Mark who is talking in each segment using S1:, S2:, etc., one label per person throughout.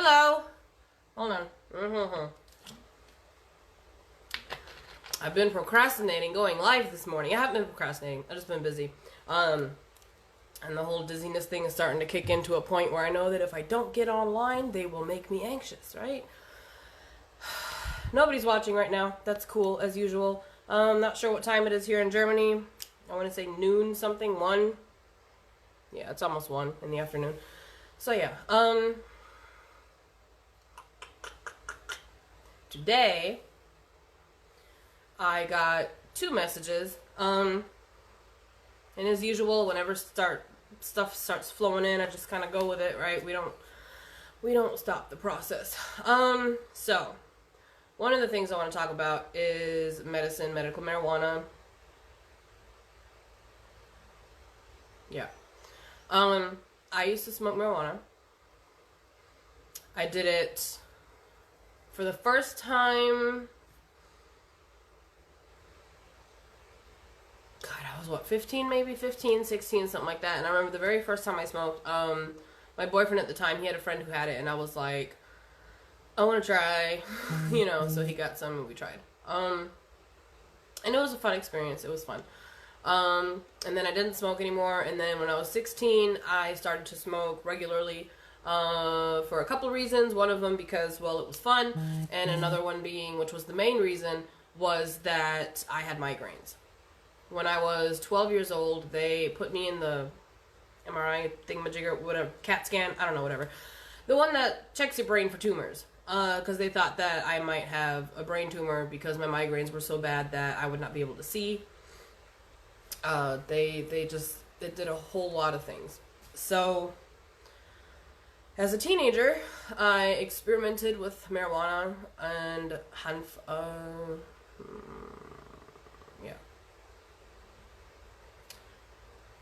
S1: Hello. Hold on. I've been procrastinating going live this morning. I haven't been procrastinating. I've just been busy. And the whole dizziness thing is starting to kick into a point where I know that if I don't get online, they will make me anxious, right? Nobody's watching right now. That's cool, as usual. Not sure what time it is here in Germany. I want to say noon something, 1. Yeah, it's almost 1 in the afternoon. So yeah, today I got 2 messages. And as usual, whenever stuff starts flowing in, I just kind of go with it, right? We don't stop the process. So one of the things I want to talk about is medical marijuana. Yeah. I used to smoke marijuana. I did it for the first time. God, I was 15, maybe 15, 16, something like that. And I remember the very first time I smoked, my boyfriend at the time, he had a friend who had it, and I was like, I want to try, so he got some and we tried. And it was a fun experience. It was fun. And then I didn't smoke anymore, and then when I was 16, I started to smoke regularly, for a couple of reasons. One of them because, well, it was fun, and another one being, which was the main reason, was that I had migraines. When I was 12 years old, they put me in the MRI thingamajigger, whatever, CAT scan, I don't know, whatever. The one that checks your brain for tumors, because they thought that I might have a brain tumor because my migraines were so bad that I would not be able to see. They did a whole lot of things. So, as a teenager, I experimented with marijuana and yeah.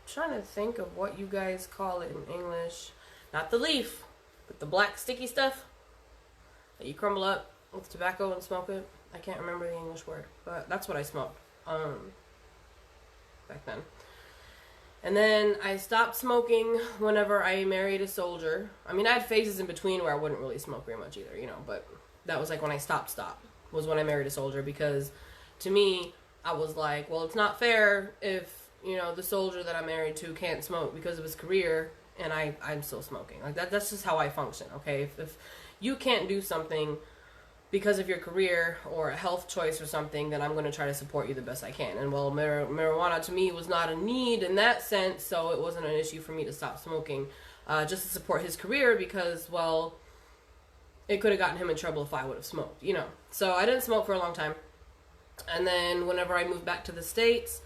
S1: I'm trying to think of what you guys call it in English. Not the leaf, but the black sticky stuff that you crumble up with tobacco and smoke it. I can't remember the English word, but that's what I smoked. Back then. And then I stopped smoking whenever I married a soldier. I mean, I had phases in between where I wouldn't really smoke very much either, but that was like when I stopped, was when I married a soldier, because to me, I was like, well, it's not fair if, the soldier that I'm married to can't smoke because of his career and I'm still smoking. Like that's just how I function, okay? If you can't do something because of your career or a health choice or something, then I'm going to try to support you the best I can. And well, marijuana to me was not a need in that sense, so it wasn't an issue for me to stop smoking, just to support his career, because, well, it could have gotten him in trouble if I would have smoked, So I didn't smoke for a long time. And then whenever I moved back to the States,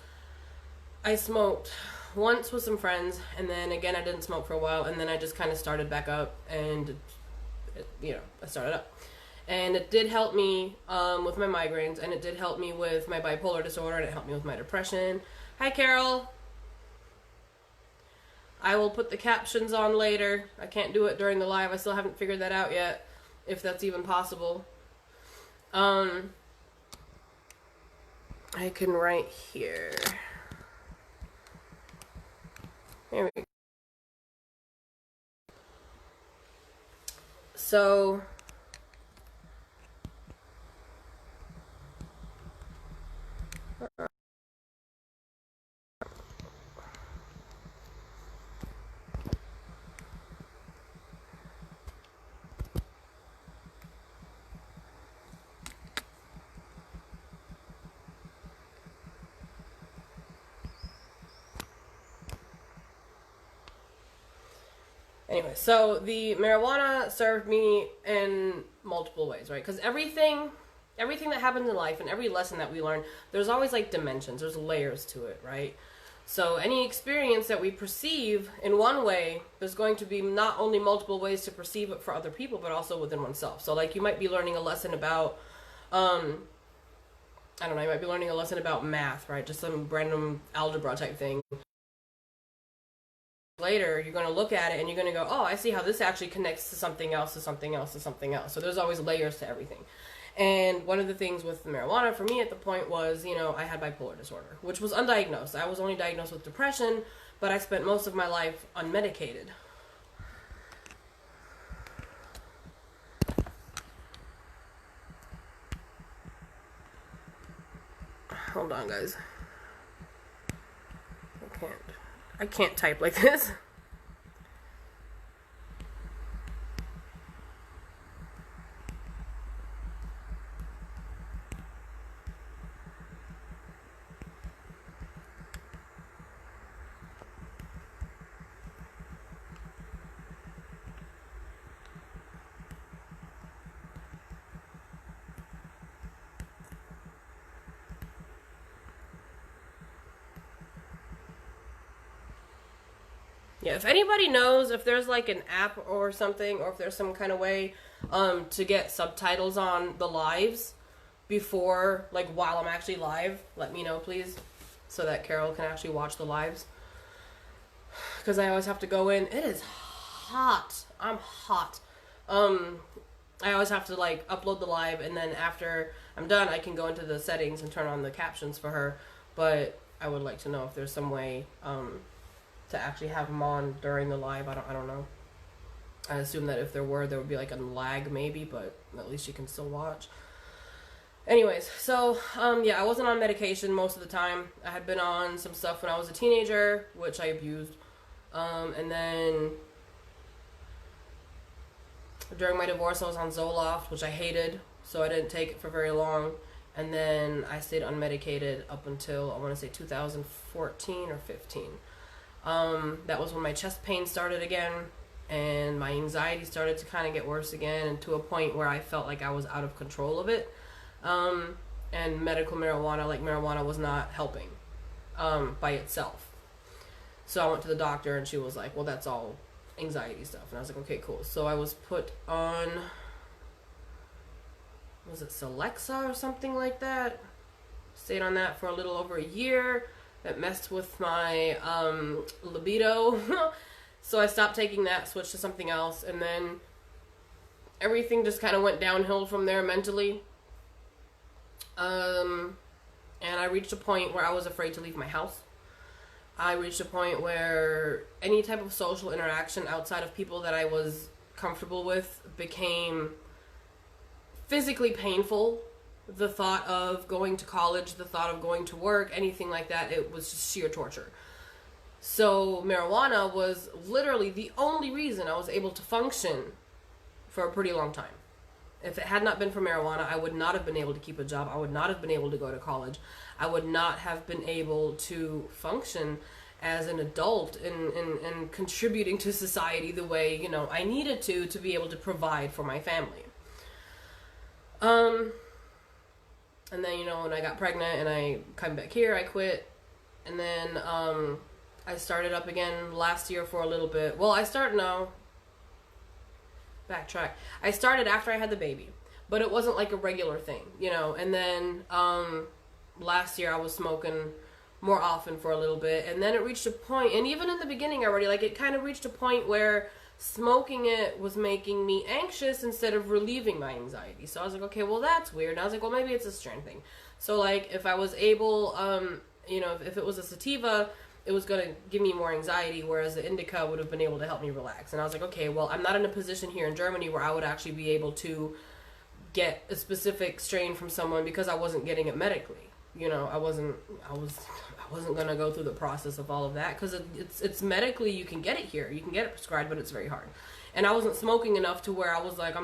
S1: I smoked once with some friends, and then again I didn't smoke for a while, and then I just kind of started back up, and, I started up. And it did help me with my migraines, and it did help me with my bipolar disorder, and it helped me with my depression. Hi, Carol. I will put the captions on later. I can't do it during the live. I still haven't figured that out yet, if that's even possible. I can write here. There we go. So... Anyway, so the marijuana served me in multiple ways, right? Because everything that happens in life and every lesson that we learn, there's always like dimensions, there's layers to it, right? So any experience that we perceive in one way, there's going to be not only multiple ways to perceive it for other people, but also within oneself. So like you might be learning a lesson about, I don't know, you might be learning a lesson about math, right? Just some random algebra type thing. Later, you're going to look at it and you're going to go, oh, I see how this actually connects to something else, to something else, to something else. So there's always layers to everything. And one of the things with the marijuana for me at the point was, I had bipolar disorder, which was undiagnosed. I was only diagnosed with depression, but I spent most of my life unmedicated. Hold on, guys. I can't type like this. Yeah, if anybody knows if there's like an app or something, or if there's some kind of way to get subtitles on the lives before, like, while I'm actually live, let me know, please, so that Carol can actually watch the lives. Because I always have to go in. It is hot. I'm hot. I always have to, like, upload the live, and then after I'm done, I can go into the settings and turn on the captions for her. But I would like to know if there's some way to actually have them on during the live. I don't know. I assume that if there would be like a lag maybe, but at least you can still watch. Anyways, so yeah, I wasn't on medication most of the time. I had been on some stuff when I was a teenager, which I abused, and then during my divorce, I was on Zoloft, which I hated, so I didn't take it for very long. And then I stayed unmedicated up until, I want to say, 2014 or 15. That was when my chest pain started again, and my anxiety started to kind of get worse again, and to a point where I felt like I was out of control of it. And medical marijuana, like marijuana, was not helping by itself. So I went to the doctor, and she was like, well, that's all anxiety stuff. And I was like, okay, cool. So I was put on, was it Celexa or something like that? Stayed on that for a little over a year. That messed with my libido. So I stopped taking that, switched to something else, and then everything just kind of went downhill from there mentally. And I reached a point where I was afraid to leave my house. I reached a point where any type of social interaction outside of people that I was comfortable with became physically painful. The thought of going to college, the thought of going to work, anything like that, it was just sheer torture. So marijuana was literally the only reason I was able to function for a pretty long time. If it had not been for marijuana, I would not have been able to keep a job. I would not have been able to go to college. I would not have been able to function as an adult and contributing to society the way, you know, I needed to be able to provide for my family. And then, you know, when I got pregnant and I came back here, I quit. And then I started up again last year for a little bit. Well, backtrack. I started after I had the baby, but it wasn't like a regular thing, you know. And then last year I was smoking more often for a little bit. And then it reached a point, and even in the beginning already, like, it kind of reached a point where smoking it was making me anxious instead of relieving my anxiety. So I was like, okay, well, that's weird. And I was like, well, maybe it's a strain thing. So, like, if I was able, you know, if it was a sativa, it was going to give me more anxiety, whereas the indica would have been able to help me relax. And I was like, okay, well, I'm not in a position here in Germany where I would actually be able to get a specific strain from someone because I wasn't getting it medically. You know, I wasn't going to go through the process of all of that, because it's medically, you can get it here. You can get it prescribed, but it's very hard. And I wasn't smoking enough to where I was like, I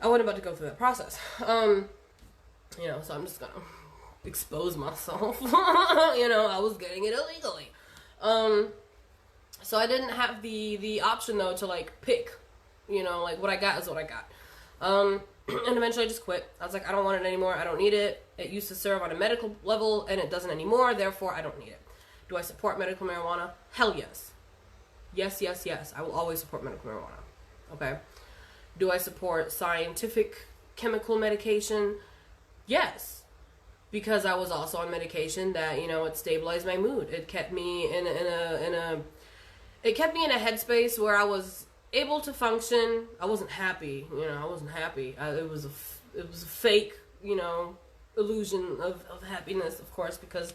S1: wasn't about to go through that process. You know, so I'm just going to expose myself. You know, I was getting it illegally. So I didn't have the option, though, to, like, pick, you know, like, what I got is what I got. And eventually I just quit. I was like, I don't want it anymore. I don't need it. It used to serve on a medical level, and it doesn't anymore. Therefore, I don't need it. Do I support medical marijuana? Hell yes. Yes, yes, yes. I will always support medical marijuana. Okay? Do I support scientific chemical medication? Yes. Because I was also on medication that, you know, it stabilized my mood. It kept me in a headspace where I was able to function. I wasn't happy, you know. I wasn't happy. It was a fake, you know, illusion of happiness, of course, because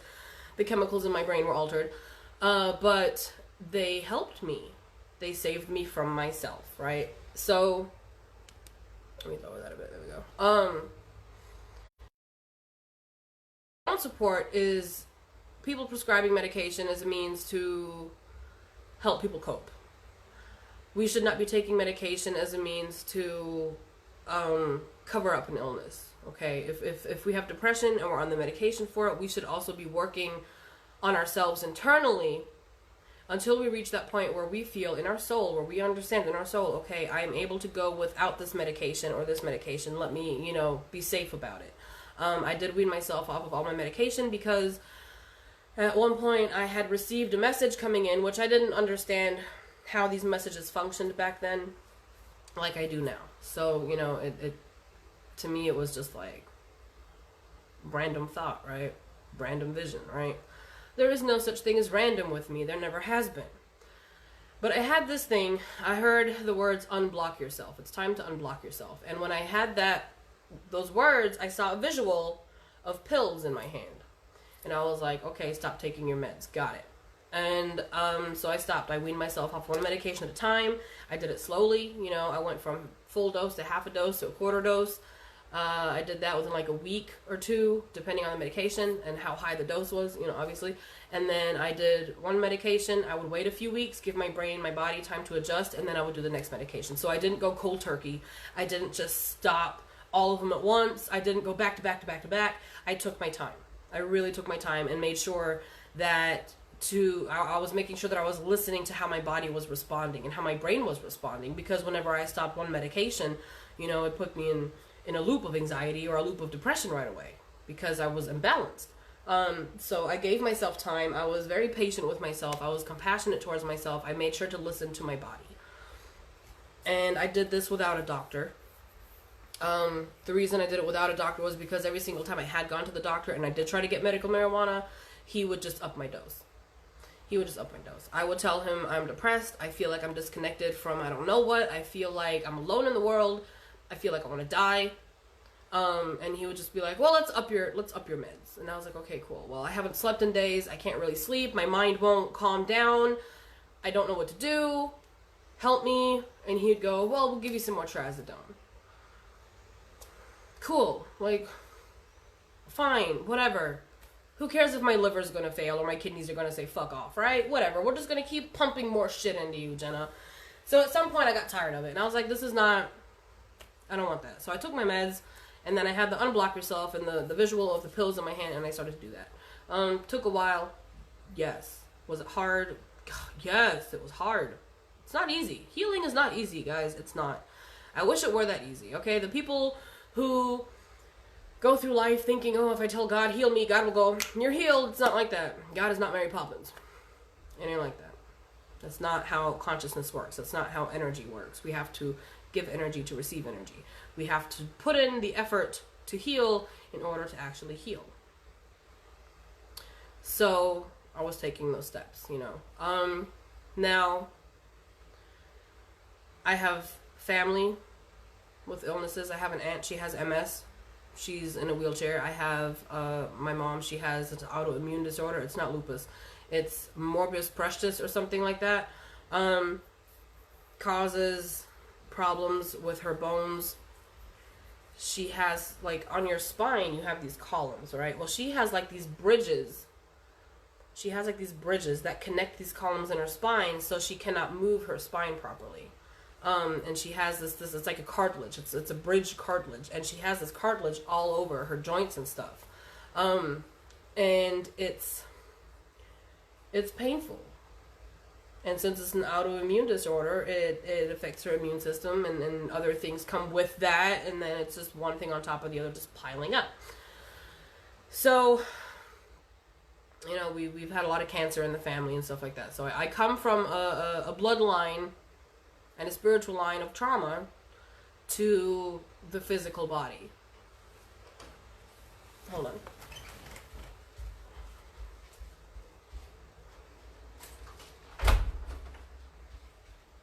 S1: the chemicals in my brain were altered. But they helped me. They saved me from myself, right? So let me lower that a bit. There we go. don't support is people prescribing medication as a means to help people cope. We should not be taking medication as a means to cover up an illness. Okay, if we have depression and we're on the medication for it, we should also be working on ourselves internally until we reach that point where we feel in our soul, where we understand in our soul, okay, I am able to go without this medication or this medication. Let me, be safe about it. I did wean myself off of all my medication because at one point I had received a message coming in, which I didn't understand how these messages functioned back then like I do now. So, it to me, it was just like random thought, right? Random vision, right? There is no such thing as random with me. There never has been. But I had this thing. I heard the words, unblock yourself. It's time to unblock yourself. And when I had those words, I saw a visual of pills in my hand. And I was like, okay, stop taking your meds. Got it. And so I stopped. I weaned myself off one medication at a time. I did it slowly. I went from full dose to half a dose to a quarter dose. I did that within like a week or two, depending on the medication and how high the dose was, obviously. And then I did one medication. I would wait a few weeks, give my brain, my body time to adjust, and then I would do the next medication. So I didn't go cold turkey. I didn't just stop all of them at once. I didn't go back to back to back to back. I took my time. I really took my time and made sure that I was making sure that I was listening to how my body was responding and how my brain was responding, because whenever I stopped one medication, it put me in a loop of anxiety or a loop of depression right away because I was imbalanced. So I gave myself time. I was very patient with myself. I was compassionate towards myself. I made sure to listen to my body. And I did this without a doctor. The reason I did it without a doctor was because every single time I had gone to the doctor and I did try to get medical marijuana, he would just up my dose. I would tell him I'm depressed. I feel like I'm disconnected from I don't know what. I feel like I'm alone in the world. I feel like I want to die. And he would just be like, well, let's up your meds. And I was like, okay, cool. Well, I haven't slept in days. I can't really sleep. My mind won't calm down. I don't know what to do. Help me. And he'd go, well, we'll give you some more trazodone. Cool. Like, fine, whatever. Who cares if my liver's gonna fail or my kidneys are gonna say fuck off, right? Whatever. We're just gonna keep pumping more shit into you, Jenna. So at some point I got tired of it. And I was like, I don't want that. So I took my meds, and then I had the unblock yourself and the visual of the pills in my hand, and I started to do that. Took a while. Yes. Was it hard? Yes, it was hard. It's not easy. Healing is not easy, guys. It's not. I wish it were that easy, okay? The people who go through life thinking, oh, if I tell God, heal me, God will go, you're healed. It's not like that. God is not Mary Poppins. It ain't like that. That's not how consciousness works. That's not how energy works. We have to give energy to receive energy. We have to put in the effort to heal in order to actually heal. So I was taking those steps, Now, I have family with illnesses. I have an aunt. She has MS. She's in a wheelchair. I have my mom. She has an autoimmune disorder. It's not lupus. It's morbus Prostus or something like that. Causes problems with her bones. She has, like, on your spine, you have these columns, right? Well, she has, like, these bridges. She has, like, these bridges that connect these columns in her spine, so she cannot move her spine properly. And she has this it's like a cartilage. It's a bridge cartilage. And she has this cartilage all over her joints and stuff. And it's painful. And since it's an autoimmune disorder, it affects her immune system, and other things come with that, and then it's just one thing on top of the other just piling up. So, we've had a lot of cancer in the family and stuff like that. So I come from a bloodline and a spiritual line of trauma to the physical body. Hold on.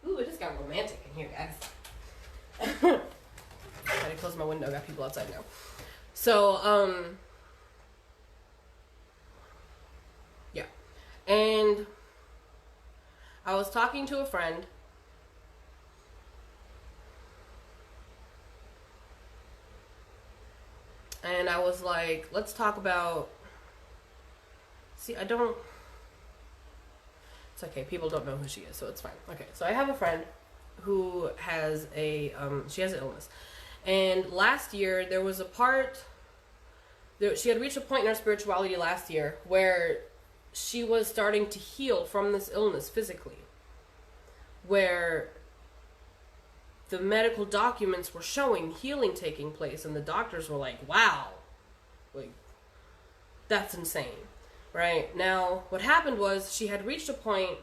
S1: Ooh, it just got romantic in here, guys. I had to close my window. I got people outside now. So, yeah. And I was talking to a friend. And I was like, let's talk about See, I don't... It's okay. People don't know who she is, so it's fine. Okay, so I have a friend who has a... she has an illness. And last year, there was a part... She had reached a point in her spirituality last year where she was starting to heal from this illness physically. Where the medical documents were showing healing taking place, and the doctors were like, wow, like, that's insane, right? Now, what happened was she had reached a point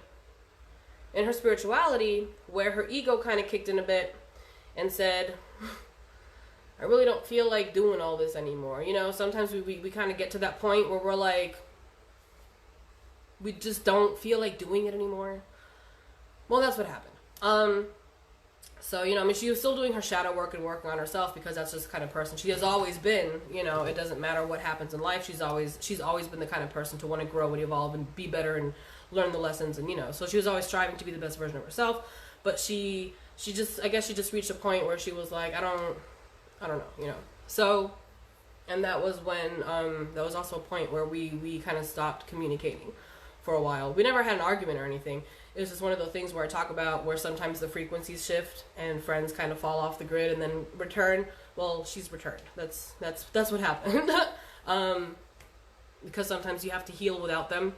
S1: in her spirituality where her ego kind of kicked in a bit and said, I really don't feel like doing all this anymore. You know, sometimes we kind of get to that point where we're like, we just don't feel like doing it anymore. Well, that's what happened. So, you know, I mean, she was still doing her shadow work and working on herself because that's just the kind of person she has always been. You know, it doesn't matter what happens in life. She's always been the kind of person to want to grow and evolve and be better and learn the lessons. And, you know, so she was always striving to be the best version of herself. But she just, I guess she just reached a point where she was like, I don't know, you know. So, and that was when, that was also a point where we kind of stopped communicating for a while. We never had an argument or anything. It was just one of those things where I talk about where sometimes the frequencies shift and friends kind of fall off the grid and then return. Well, she's returned. That's what happened. Because sometimes you have to heal without them.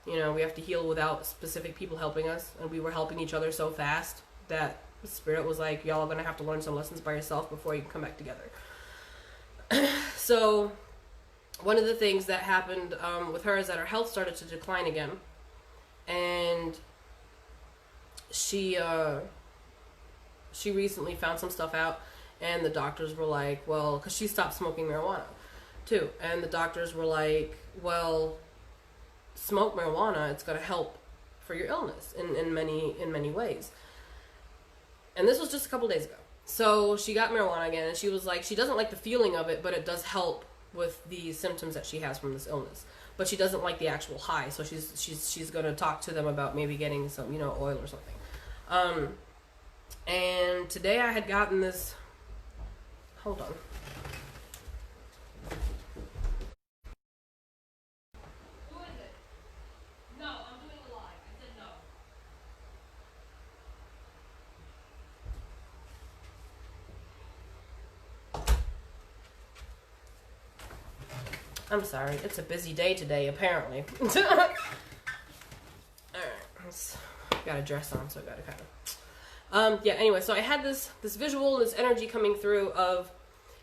S1: You know, we have to heal without specific people helping us, and we were helping each other so fast that the spirit was like, y'all are gonna have to learn some lessons by yourself before you can come back together. So one of the things that happened with her is that her health started to decline again. And she recently found some stuff out, and the doctors were like, well, because she stopped smoking marijuana too, and the doctors were like, well, smoke marijuana, it's going to help for your illness in many ways. And this was just a couple days ago. So she got marijuana again, and she was like, she doesn't like the feeling of it, but it does help with the symptoms that she has from this illness. But she doesn't like the actual high, so she's going to talk to them about maybe getting some, you know, oil or something. And today I had gotten this. Hold on. Who is it? No, I'm doing a live. I said no. I'm sorry. It's a busy day today, apparently. Alright. Got a dress on, so I gotta kind of... yeah, anyway, so I had this visual, this energy coming through of...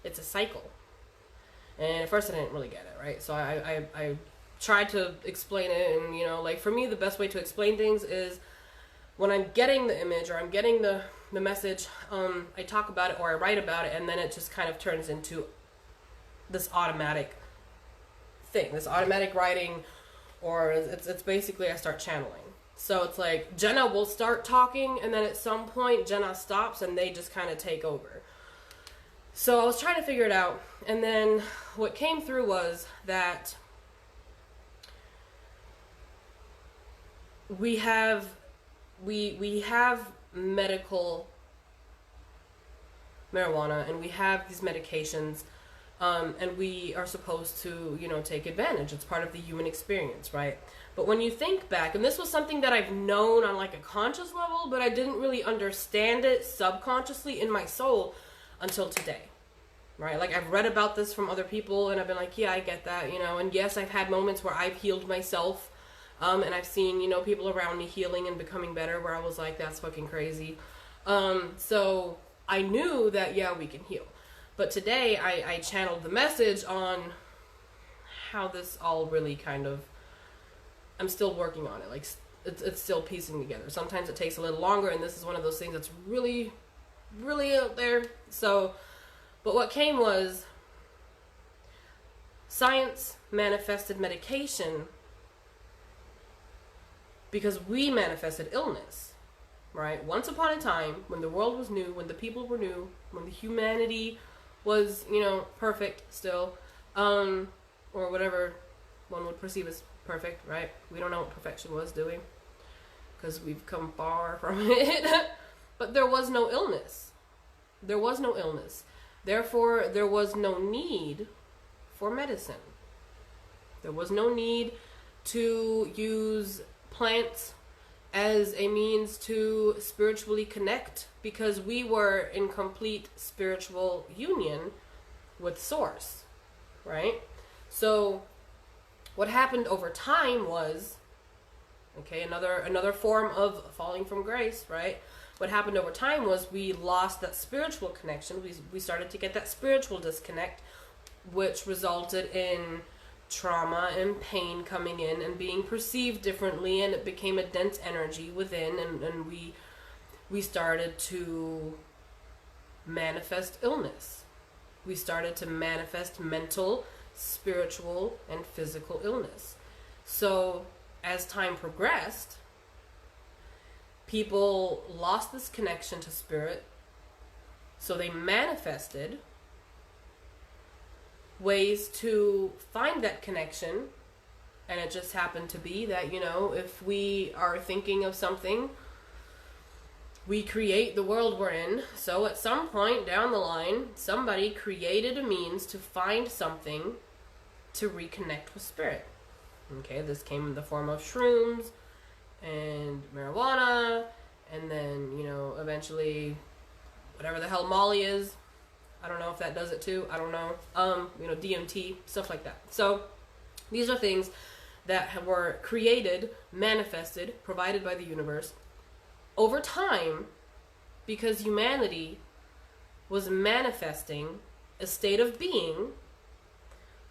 S1: It's a cycle. And at first I didn't really get it, right? So I tried to explain it, and, you know, like, for me, the best way to explain things is when I'm getting the image or I'm getting the message, I talk about it or I write about it, and then it just kind of turns into this automatic thing, this automatic writing, or it's basically I start channeling. So it's like Jenna will start talking, and then at some point Jenna stops and they just kind of take over. So I was trying to figure it out, and then what came through was that we have medical marijuana, and we have these medications. And we are supposed to, you know, take advantage. It's part of the human experience, right? But when you think back, and this was something that I've known on like a conscious level, but I didn't really understand it subconsciously in my soul until today, right? Like, I've read about this from other people, and I've been like, yeah, I get that, you know. And yes, I've had moments where I've healed myself, and I've seen, you know, people around me healing and becoming better, where I was like, that's fucking crazy. So I knew that, yeah, we can heal. But today, I channeled the message on how this all really kind of... I'm still working on it. Like, it's still piecing together. Sometimes it takes a little longer, and this is one of those things that's really, really out there. So, but what came was science manifested medication because we manifested illness, right? Once upon a time, when the world was new, when the people were new, when the humanity was, you know, perfect still, or whatever one would perceive as perfect, right? We don't know what perfection was, do we? Because we've come far from it. But there was no illness. There was no illness. Therefore, there was no need for medicine. There was no need to use plants as a means to spiritually connect, because we were in complete spiritual union with Source, right? So what happened over time was, okay, another form of falling from grace, right? What happened over time was we lost that spiritual connection. We started to get that spiritual disconnect, which resulted in trauma and pain coming in and being perceived differently, and it became a dense energy within, and we started to manifest illness. We started to manifest mental, spiritual, and physical illness. So as time progressed, people lost this connection to spirit, so they manifested ways to find that connection. And it just happened to be that, if we are thinking of something, we create the world we're in. So at some point down the line, somebody created a means to find something to reconnect with spirit. Okay, this came in the form of shrooms and marijuana, and then, eventually whatever the hell Molly is. I don't know if that does it too. I don't know. DMT, stuff like that. So these are things that were created, manifested, provided by the universe over time, because humanity was manifesting a state of being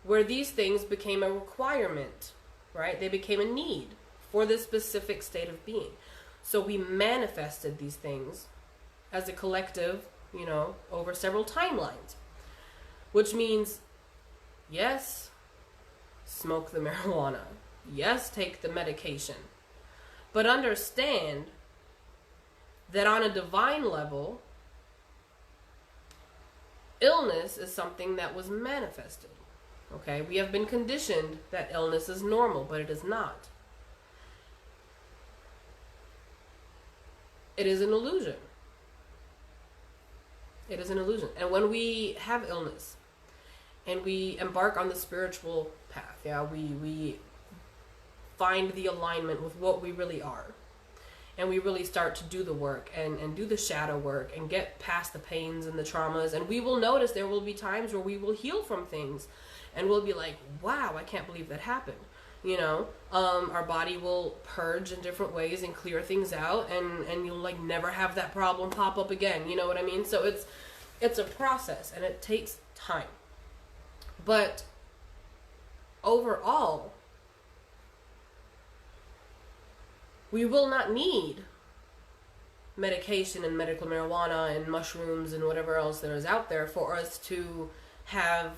S1: where these things became a requirement, right? They became a need for this specific state of being. So we manifested these things as a collective, over several timelines. Which means, yes, smoke the marijuana. Yes, take the medication. But understand that on a divine level, illness is something that was manifested. Okay? We have been conditioned that illness is normal, but it is not. It is an illusion. It is an illusion. And when we have illness and we embark on the spiritual path, we find the alignment with what we really are. And we really start to do the work and do the shadow work and get past the pains and the traumas. And we will notice there will be times where we will heal from things. And we'll be like, wow, I can't believe that happened. Our body will purge in different ways and clear things out, and you'll never have that problem pop up again. You know what I mean? So it's a process, and it takes time. But overall, we will not need medication and medical marijuana and mushrooms and whatever else there is out there for us to have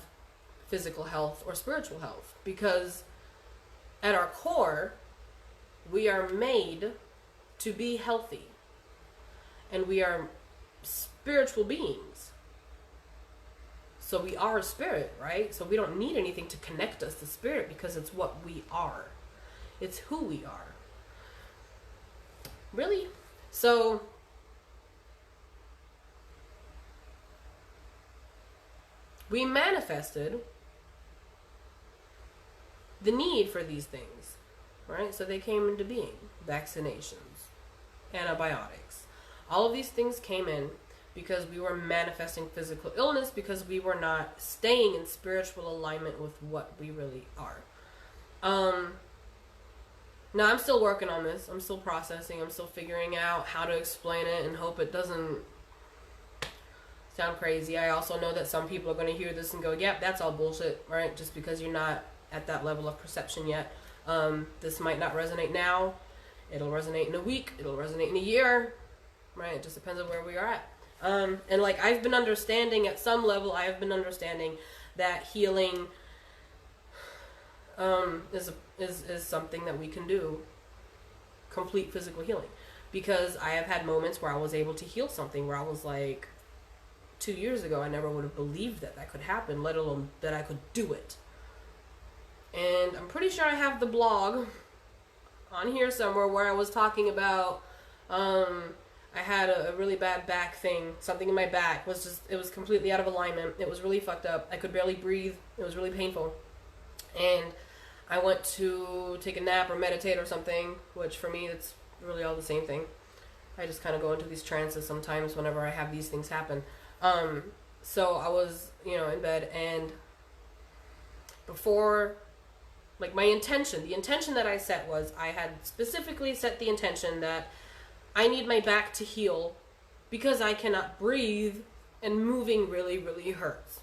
S1: physical health or spiritual health, because at our core, we are made to be healthy. And we are spiritual beings. So we are a spirit, right? So we don't need anything to connect us to spirit, because it's what we are. It's who we are. Really? So we manifested the need for these things, right? So they came into being. Vaccinations, antibiotics. All of these things came in because we were manifesting physical illness, because we were not staying in spiritual alignment with what we really are. Now, I'm still working on this. I'm still processing. I'm still figuring out how to explain it and hope it doesn't sound crazy. I also know that some people are going to hear this and go, yep, that's all bullshit, right? Just because you're not at that level of perception yet. This might not resonate now. It'll resonate in a week. It'll resonate in a year, right? It just depends on where we are at. And I've been understanding at some level, I have been understanding that healing is something that we can do. Complete physical healing. Because I have had moments where I was able to heal something where I was like, 2 years ago, I never would have believed that could happen, let alone that I could do it. And I'm pretty sure I have the blog on here somewhere where I was talking about, I had a really bad back thing. Something in my back it was completely out of alignment. It was really fucked up. I could barely breathe. It was really painful. And I went to take a nap or meditate or something, which for me, it's really all the same thing. I just kind of go into these trances sometimes whenever I have these things happen. So I was, in bed, and before, like, the intention that I set was, I had specifically set the intention that I need my back to heal because I cannot breathe and moving really, really hurts.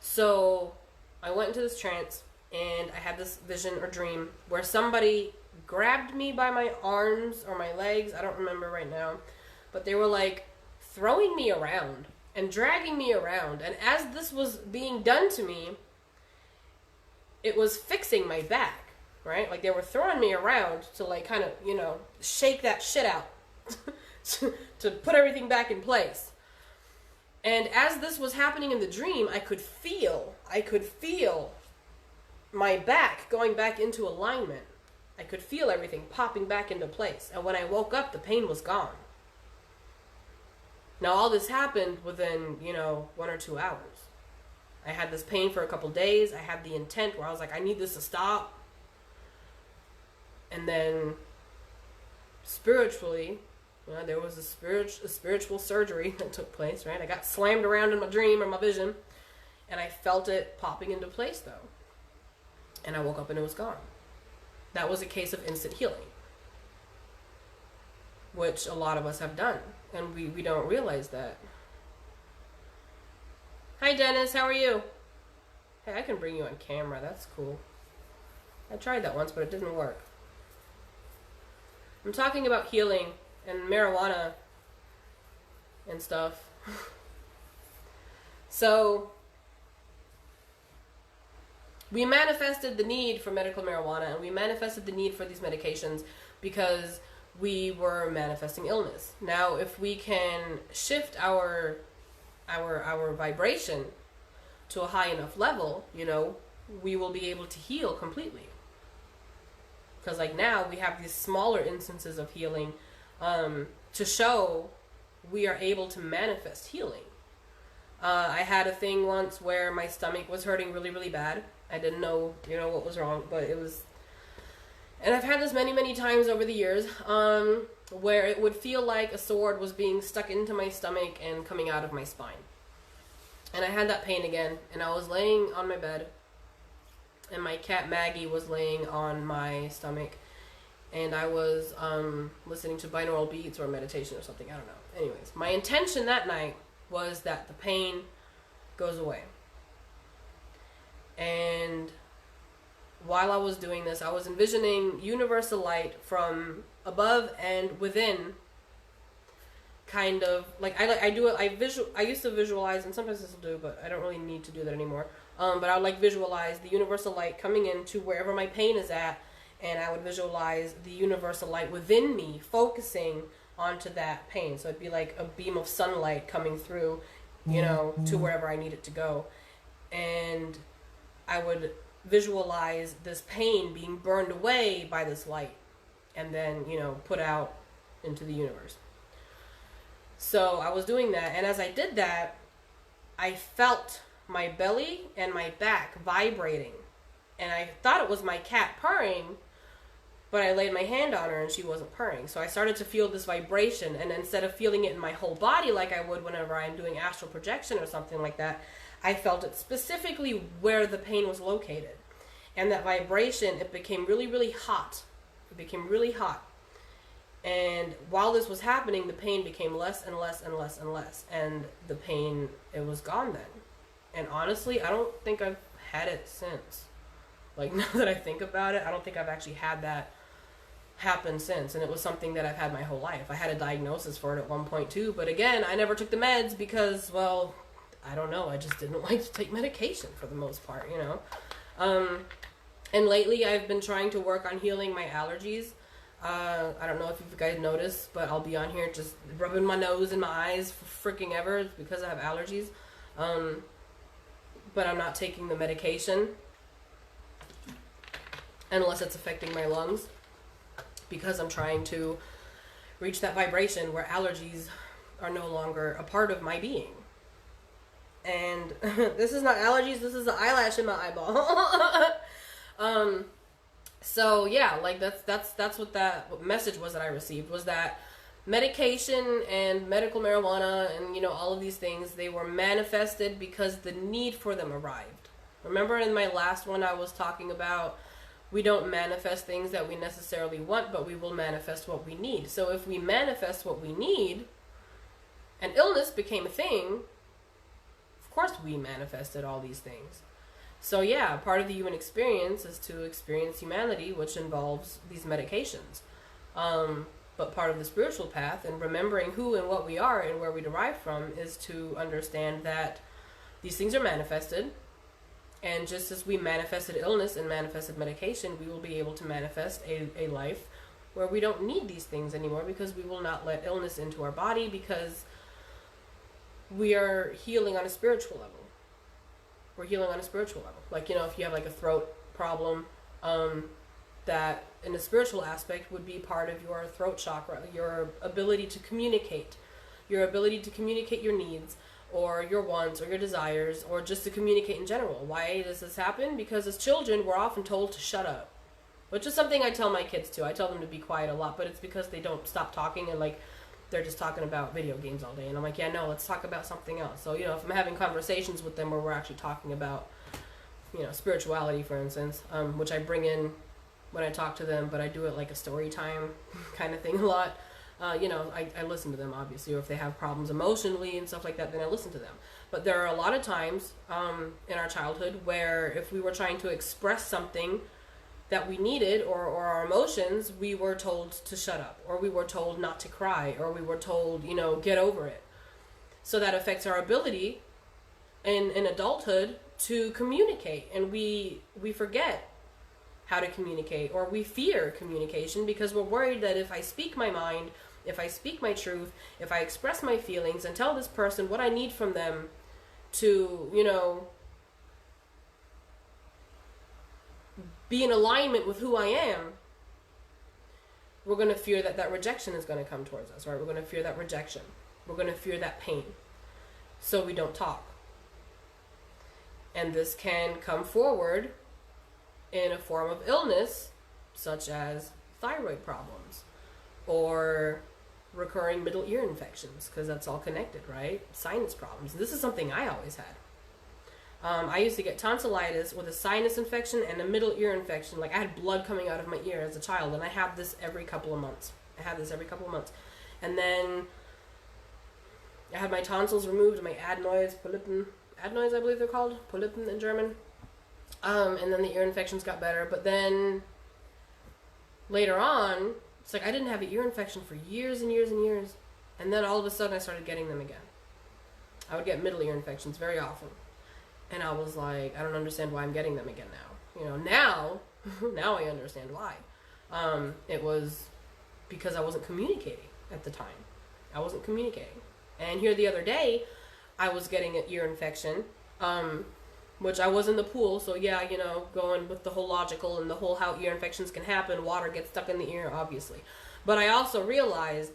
S1: So I went into this trance, and I had this vision or dream where somebody grabbed me by my arms or my legs, I don't remember right now, but they were like throwing me around and dragging me around, and as this was being done to me, it was fixing my back, right? Like, they were throwing me around to, like, kind of, shake that shit out to put everything back in place. And as this was happening in the dream, I could feel my back going back into alignment. I could feel everything popping back into place. And when I woke up, the pain was gone. Now, all this happened within, 1 or 2 hours. I had this pain for a couple days. I had the intent where I was like, I need this to stop. And then, spiritually, there was a spiritual surgery that took place, right? I got slammed around in my dream or my vision, and I felt it popping into place, though. And I woke up and it was gone. That was a case of instant healing, which a lot of us have done, and we don't realize that. Hi, Dennis. How are you? Hey, I can bring you on camera. That's cool. I tried that once, but it didn't work. I'm talking about healing and marijuana and stuff. So, we manifested the need for medical marijuana, and we manifested the need for these medications because we were manifesting illness. Now, if we can shift our vibration to a high enough level, we will be able to heal completely. Because, like, now we have these smaller instances of healing to show we are able to manifest healing. I had a thing once where my stomach was hurting really, really bad. I didn't know, what was wrong, but it was... And I've had this many, many times over the years, where it would feel like a sword was being stuck into my stomach and coming out of my spine. And I had that pain again, and I was laying on my bed, and my cat Maggie was laying on my stomach, and I was listening to binaural beats or meditation or something, I don't know. Anyways, my intention that night was that the pain goes away. And while I was doing this, I was envisioning universal light from above and within, kind of like I used to visualize, and sometimes I still do, but I don't really need to do that anymore. But I would visualize the universal light coming into wherever my pain is at, and I would visualize the universal light within me focusing onto that pain. So it'd be like a beam of sunlight coming through, to wherever I need it to go. And I would visualize this pain being burned away by this light and then, put out into the universe. So I was doing that, and as I did that, I felt my belly and my back vibrating. And I thought it was my cat purring, but I laid my hand on her and she wasn't purring. So I started to feel this vibration, and instead of feeling it in my whole body like I would whenever I'm doing astral projection or something like that, I felt it specifically where the pain was located. And that vibration, it became really, really hot. It became really hot. And while this was happening, the pain became less and less and less and less. And the pain, it was gone then. And honestly, I don't think I've had it since. Like, now that I think about it, I don't think I've actually had that happen since. And it was something that I've had my whole life. I had a diagnosis for it at one point too. But again, I never took the meds because, well, I don't know. I just didn't like to take medication for the most part, And lately, I've been trying to work on healing my allergies. I don't know if you guys noticed, but I'll be on here just rubbing my nose and my eyes for freaking ever because I have allergies. But I'm not taking the medication unless it's affecting my lungs, because I'm trying to reach that vibration where allergies are no longer a part of my being. And this is not allergies, this is an eyelash in my eyeball. So yeah, like that's what message was that I received, was that medication and medical marijuana and, you know, all of these things, they were manifested because the need for them arrived. Remember in my last one I was talking about we don't manifest things that we necessarily want, but we will manifest what we need. So if we manifest what we need, and illness became a thing, of course we manifested all these things. So yeah, part of the human experience is to experience humanity, which involves these medications. But part of the spiritual path and remembering who and what we are and where we derive from is to understand that these things are manifested. And just as we manifested illness and manifested medication, we will be able to manifest a life where we don't need these things anymore, because we will not let illness into our body, because we are healing on a spiritual level. We're healing on a spiritual level. Like, you know, if you have like a throat problem, that in a spiritual aspect would be part of your throat chakra, your ability to communicate, your needs, or your wants, or your desires, or just to communicate in general. Why does this happen? Because as children, we're often told to shut up, which is something I tell my kids too. I tell them to be quiet a lot, but it's because they don't stop talking, and like they're just talking about video games all day. And I'm like, yeah, no, let's talk about something else. So, you know, if I'm having conversations with them where we're actually talking about, you know, spirituality, for instance, which I bring in when I talk to them, but I do it like a story time kind of thing a lot. You know, I listen to them, obviously, or if they have problems emotionally and stuff like that, then I listen to them. But there are a lot of times in our childhood where if we were trying to express something that we needed, or our emotions, we were told to shut up, or we were told not to cry, or we were told, you know, get over it. So that affects our ability in adulthood to communicate, and we forget how to communicate, or we fear communication because we're worried that if I speak my mind, if I speak my truth, if I express my feelings and tell this person what I need from them to, you know, be in alignment with who I am, we're going to fear that rejection is going to come towards us, right? We're going to fear that rejection. We're going to fear that pain. So we don't talk. And this can come forward in a form of illness, such as thyroid problems or recurring middle ear infections, because that's all connected, right? Sinus problems. This is something I always had. I used to get tonsillitis with a sinus infection and a middle ear infection. Like, I had blood coming out of my ear as a child, and I had this every couple of months. And then I had my tonsils removed, my adenoids, polypen, adenoids I believe they're called, polypen in German. And then the ear infections got better. But then later on, it's like I didn't have an ear infection for years and years and years. And then all of a sudden I started getting them again. I would get middle ear infections very often. And I was like, I don't understand why I'm getting them again now. You know, now I understand why. It was because I wasn't communicating at the time. I wasn't communicating. And here the other day, I was getting an ear infection, which I was in the pool. So yeah, you know, going with the whole logical and the whole how ear infections can happen. Water gets stuck in the ear, obviously. But I also realized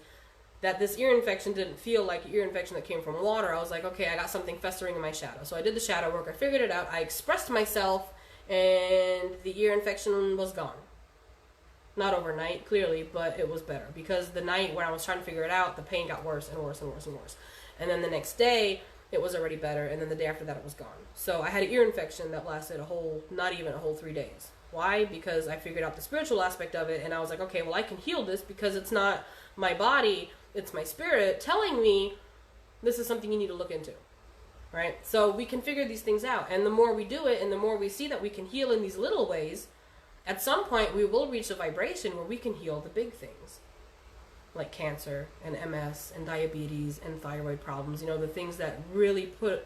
S1: that this ear infection didn't feel like an ear infection that came from water. I was like, okay, I got something festering in my shadow. So I did the shadow work. I figured it out. I expressed myself, and the ear infection was gone. Not overnight, clearly, but it was better. Because the night when I was trying to figure it out, the pain got worse and worse and worse and worse. And then the next day, it was already better. And then the day after that, it was gone. So I had an ear infection that lasted not even a whole 3 days. Why? Because I figured out the spiritual aspect of it, and I was like, okay, well, I can heal this because it's not my body, it's my spirit telling me this is something you need to look into, right? So we can figure these things out, and the more we do it and the more we see that we can heal in these little ways, at some point we will reach a vibration where we can heal the big things, like cancer and MS and diabetes and thyroid problems, you know, the things that really put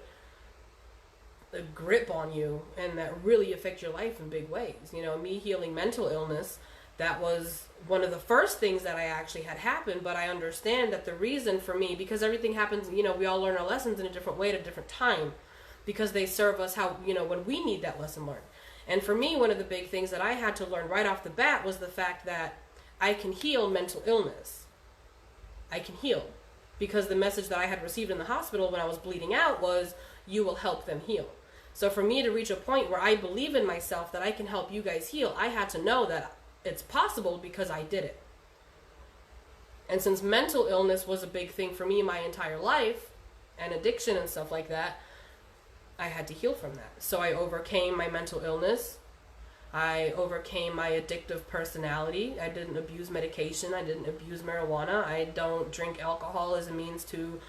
S1: a grip on you and that really affect your life in big ways. You know, me healing mental illness, that was one of the first things that I actually had happen, but I understand that the reason for me, because everything happens, you know, we all learn our lessons in a different way at a different time, because they serve us how, you know, when we need that lesson learned. And for me, one of the big things that I had to learn right off the bat was the fact that I can heal mental illness. I can heal. Because the message that I had received in the hospital when I was bleeding out was, you will help them heal. So for me to reach a point where I believe in myself that I can help you guys heal, I had to know that it's possible because I did it. And since mental illness was a big thing for me my entire life, and addiction and stuff like that, I had to heal from that. So I overcame my mental illness. I overcame my addictive personality. I didn't abuse medication. I didn't abuse marijuana. I don't drink alcohol as a means to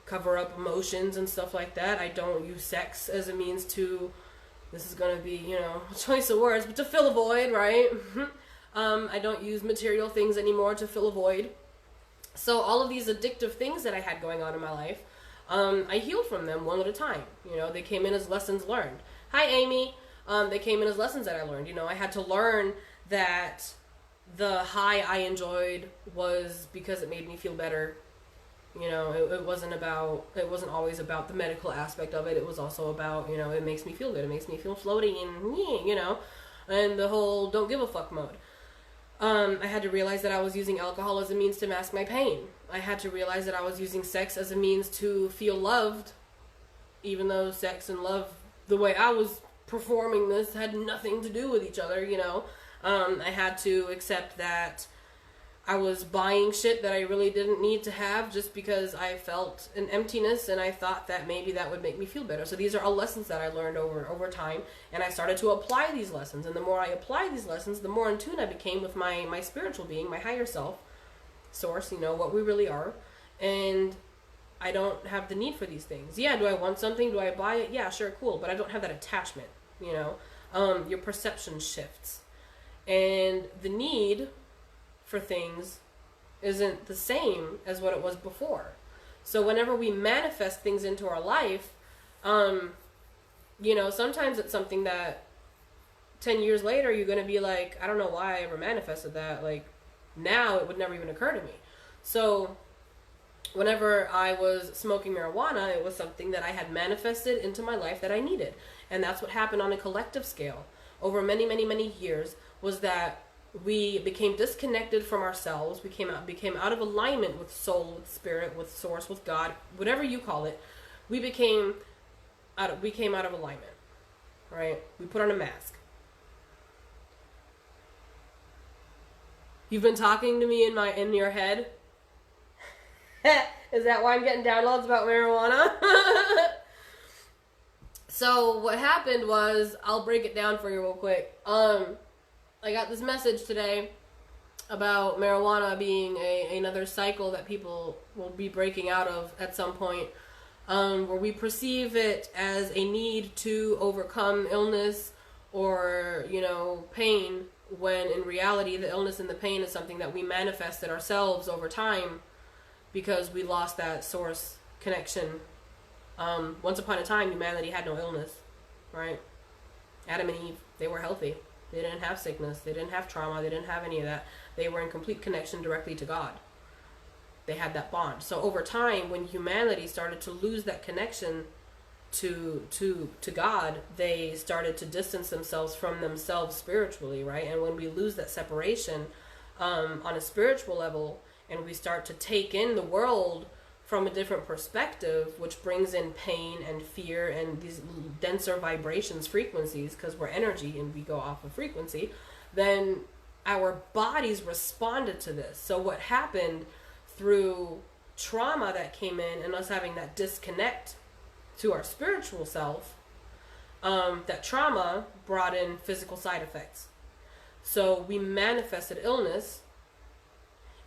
S1: cover up emotions and stuff like that. I don't use sex as a means to, this is going to be, you know, a choice of words, but to fill a void, right? I don't use material things anymore to fill a void. So all of these addictive things that I had going on in my life, I healed from them one at a time. You know, they came in as lessons learned. Hi, Amy. They came in as lessons that I learned. You know, I had to learn that the high I enjoyed was because it made me feel better. You know, it wasn't always about the medical aspect of it. It was also about, you know, it makes me feel good. It makes me feel floaty and, you know, and the whole don't give a fuck mode. I had to realize that I was using alcohol as a means to mask my pain. I had to realize that I was using sex as a means to feel loved, even though sex and love, the way I was performing this, had nothing to do with each other, you know. I had to accept that I was buying shit that I really didn't need to have just because I felt an emptiness and I thought that maybe that would make me feel better. So these are all lessons that I learned over time, and I started to apply these lessons. And the more I applied these lessons, the more in tune I became with my spiritual being, my higher self, source, you know, what we really are. And I don't have the need for these things. Yeah, do I want something? Do I buy it? Yeah, sure, cool. But I don't have that attachment, you know. Your perception shifts. And the need for things isn't the same as what it was before. So whenever we manifest things into our life, you know, sometimes it's something that 10 years later you're going to be like, I don't know why I ever manifested that. Like, now it would never even occur to me. So whenever I was smoking marijuana, it was something that I had manifested into my life that I needed. And that's what happened on a collective scale over many, many, many years, was that we became disconnected from ourselves. We became out of alignment with soul, with spirit, with source, with God, whatever you call it. We came out of alignment, right? We put on a mask. You've been talking to me in your head. Is that why I'm getting downloads about marijuana? So what happened was, I'll break it down for you real quick. I got this message today about marijuana being another cycle that people will be breaking out of at some point, where we perceive it as a need to overcome illness or, you know, pain, when in reality the illness and the pain is something that we manifested ourselves over time because we lost that source connection. Once upon a time, humanity had no illness, right? Adam and Eve, they were healthy. They didn't have sickness. They didn't have trauma. They didn't have any of that. They were in complete connection directly to God. They had that bond. So over time, when humanity started to lose that connection to God, they started to distance themselves from themselves spiritually, right? And when we lose that separation on a spiritual level, and we start to take in the world from a different perspective, which brings in pain and fear and these denser vibrations, frequencies, because we're energy and we go off of frequency, then our bodies responded to this. So what happened through trauma that came in and us having that disconnect to our spiritual self, that trauma brought in physical side effects. So we manifested illness,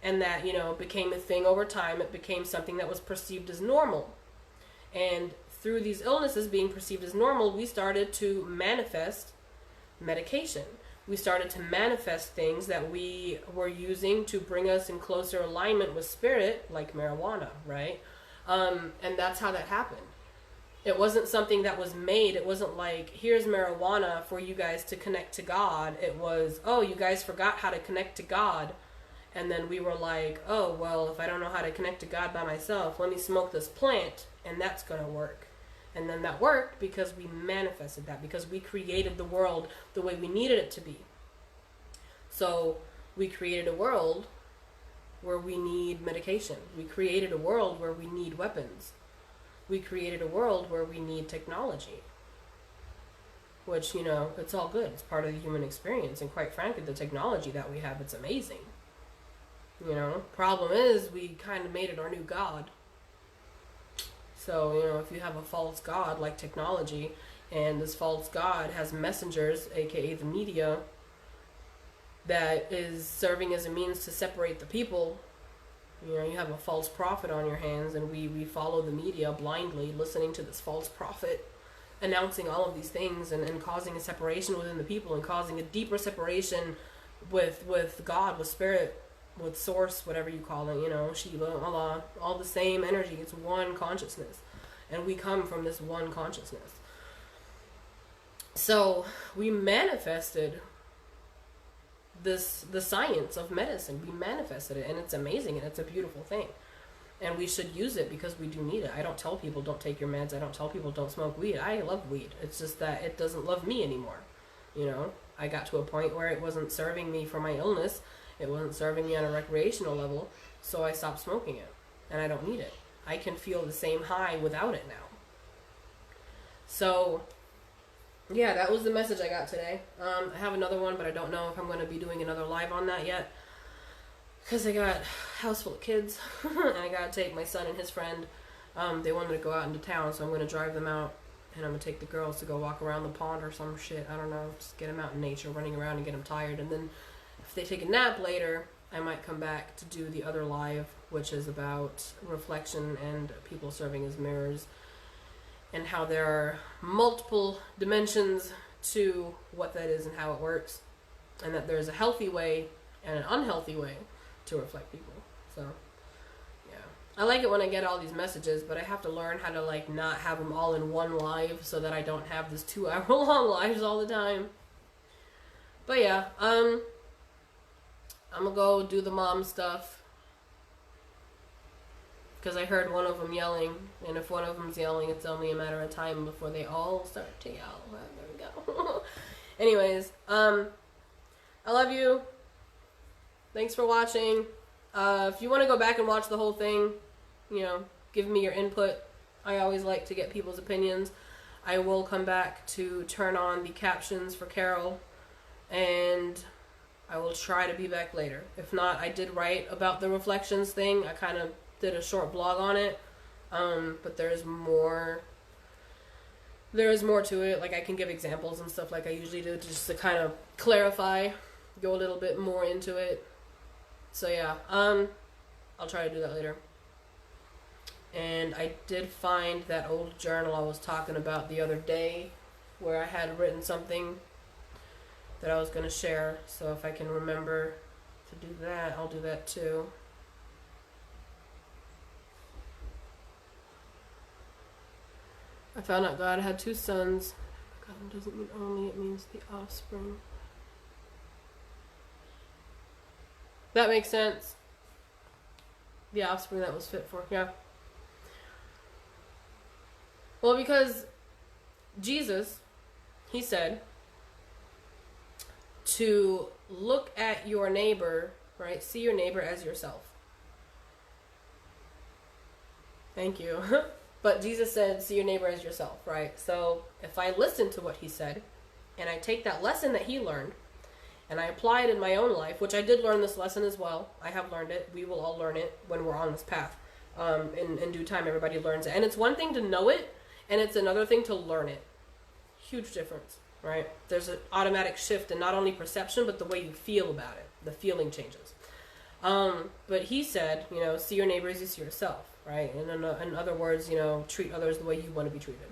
S1: and that, you know, became a thing over time. It became something that was perceived as normal. And through these illnesses being perceived as normal, we started to manifest medication. We started to manifest things that we were using to bring us in closer alignment with spirit, like marijuana, right? And that's how that happened. It wasn't something that was made. It wasn't like, here's marijuana for you guys to connect to God. It was, oh, you guys forgot how to connect to God. And then we were like, oh, well, if I don't know how to connect to God by myself, let me smoke this plant, and that's going to work. And then that worked because we manifested that, because we created the world the way we needed it to be. So we created a world where we need medication. We created a world where we need weapons. We created a world where we need technology. which, you know, it's all good. It's part of the human experience. And quite frankly, the technology that we have, it's amazing. You know, problem is we kind of made it our new God. So, you know, if you have a false God like technology, and this false God has messengers, aka the media, that is serving as a means to separate the people, you know, you have a false prophet on your hands, and we follow the media blindly, listening to this false prophet announcing all of these things, and causing a separation within the people, and causing a deeper separation with God, with spirit, with source, whatever you call it, you know, Shiva, Allah, all the same energy. It's one consciousness, and we come from this one consciousness. So we manifested the science of medicine. We manifested it, and it's amazing, and it's a beautiful thing, and we should use it because we do need it. I don't tell people don't take your meds. I don't tell people don't smoke weed. I love weed. It's just that it doesn't love me anymore. You know, I got to a point where it wasn't serving me for my illness. It wasn't serving me on a recreational level, so I stopped smoking it, and I don't need it. I can feel the same high without it now. So yeah, that was the message I got today. I have another one, but I don't know if I'm going to be doing another live on that yet, because I got a house full of kids, and I got to take my son and his friend. They wanted to go out into town, so I'm going to drive them out, and I'm going to take the girls to go walk around the pond or some shit. I don't know, just get them out in nature, running around and get them tired, and then if they take a nap later, I might come back to do the other live, which is about reflection and people serving as mirrors, and how there are multiple dimensions to what that is and how it works, and that there's a healthy way and an unhealthy way to reflect people. So yeah, I like it when I get all these messages, but I have to learn how to like not have them all in one live, so that I don't have this 2-hour long lives all the time. But yeah, I'm gonna go do the mom stuff, because I heard one of them yelling, and if one of them's yelling, it's only a matter of time before they all start to yell. There we go. Anyways, I love you. Thanks for watching. If you want to go back and watch the whole thing, you know, give me your input. I always like to get people's opinions. I will come back to turn on the captions for Carol, and I will try to be back later. If not, I did write about the reflections thing. I kind of did a short blog on it, but there's more to it. Like, I can give examples and stuff like I usually do, just to kind of clarify, go a little bit more into it. So yeah, I'll try to do that later. And I did find that old journal I was talking about the other day, where I had written something that I was going to share. So if I can remember to do that, I'll do that too. I found out God had 2 sons. God doesn't mean only, it means the offspring. That makes sense. The offspring that was fit for, yeah. Well, because Jesus, he said to look at your neighbor, right? See your neighbor as yourself. Thank you. But Jesus said, see your neighbor as yourself, right? So if I listen to what he said, and I take that lesson that he learned, and I apply it in my own life, which I did learn this lesson as well. I have learned it. We will all learn it when we're on this path. In due time, everybody learns it. And it's one thing to know it, and it's another thing to learn it. Huge difference, right? There's an automatic shift in not only perception, but the way you feel about it. The feeling changes. But he said, you know, see your neighbor as you see yourself. Right? And in other words, you know, treat others the way you want to be treated.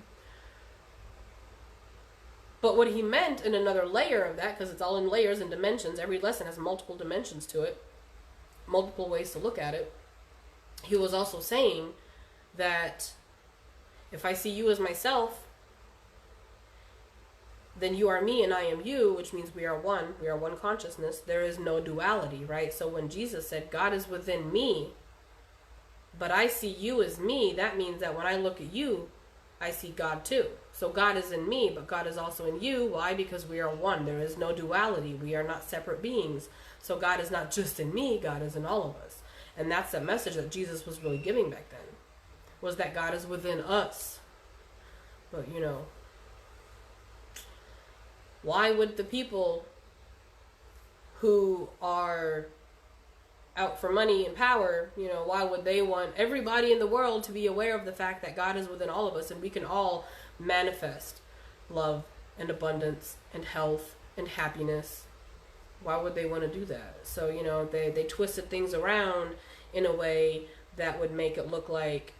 S1: But what he meant in another layer of that, because it's all in layers and dimensions, every lesson has multiple dimensions to it, multiple ways to look at it. He was also saying that if I see you as myself, then you are me and I am you, which means we are one. We are one consciousness. There is no duality, right? So when Jesus said, God is within me, but I see you as me, that means that when I look at you, I see God too. So God is in me, but God is also in you. Why? Because we are one. There is no duality. We are not separate beings. So God is not just in me, God is in all of us. And that's the message that Jesus was really giving back then, was that God is within us. But, you know, Why would the people who are out for money and power, why would they want everybody in the world to be aware of the fact that God is within all of us and we can all manifest love and abundance and health and happiness? Why would they want to do that? So, they twisted things around in a way that would make it look like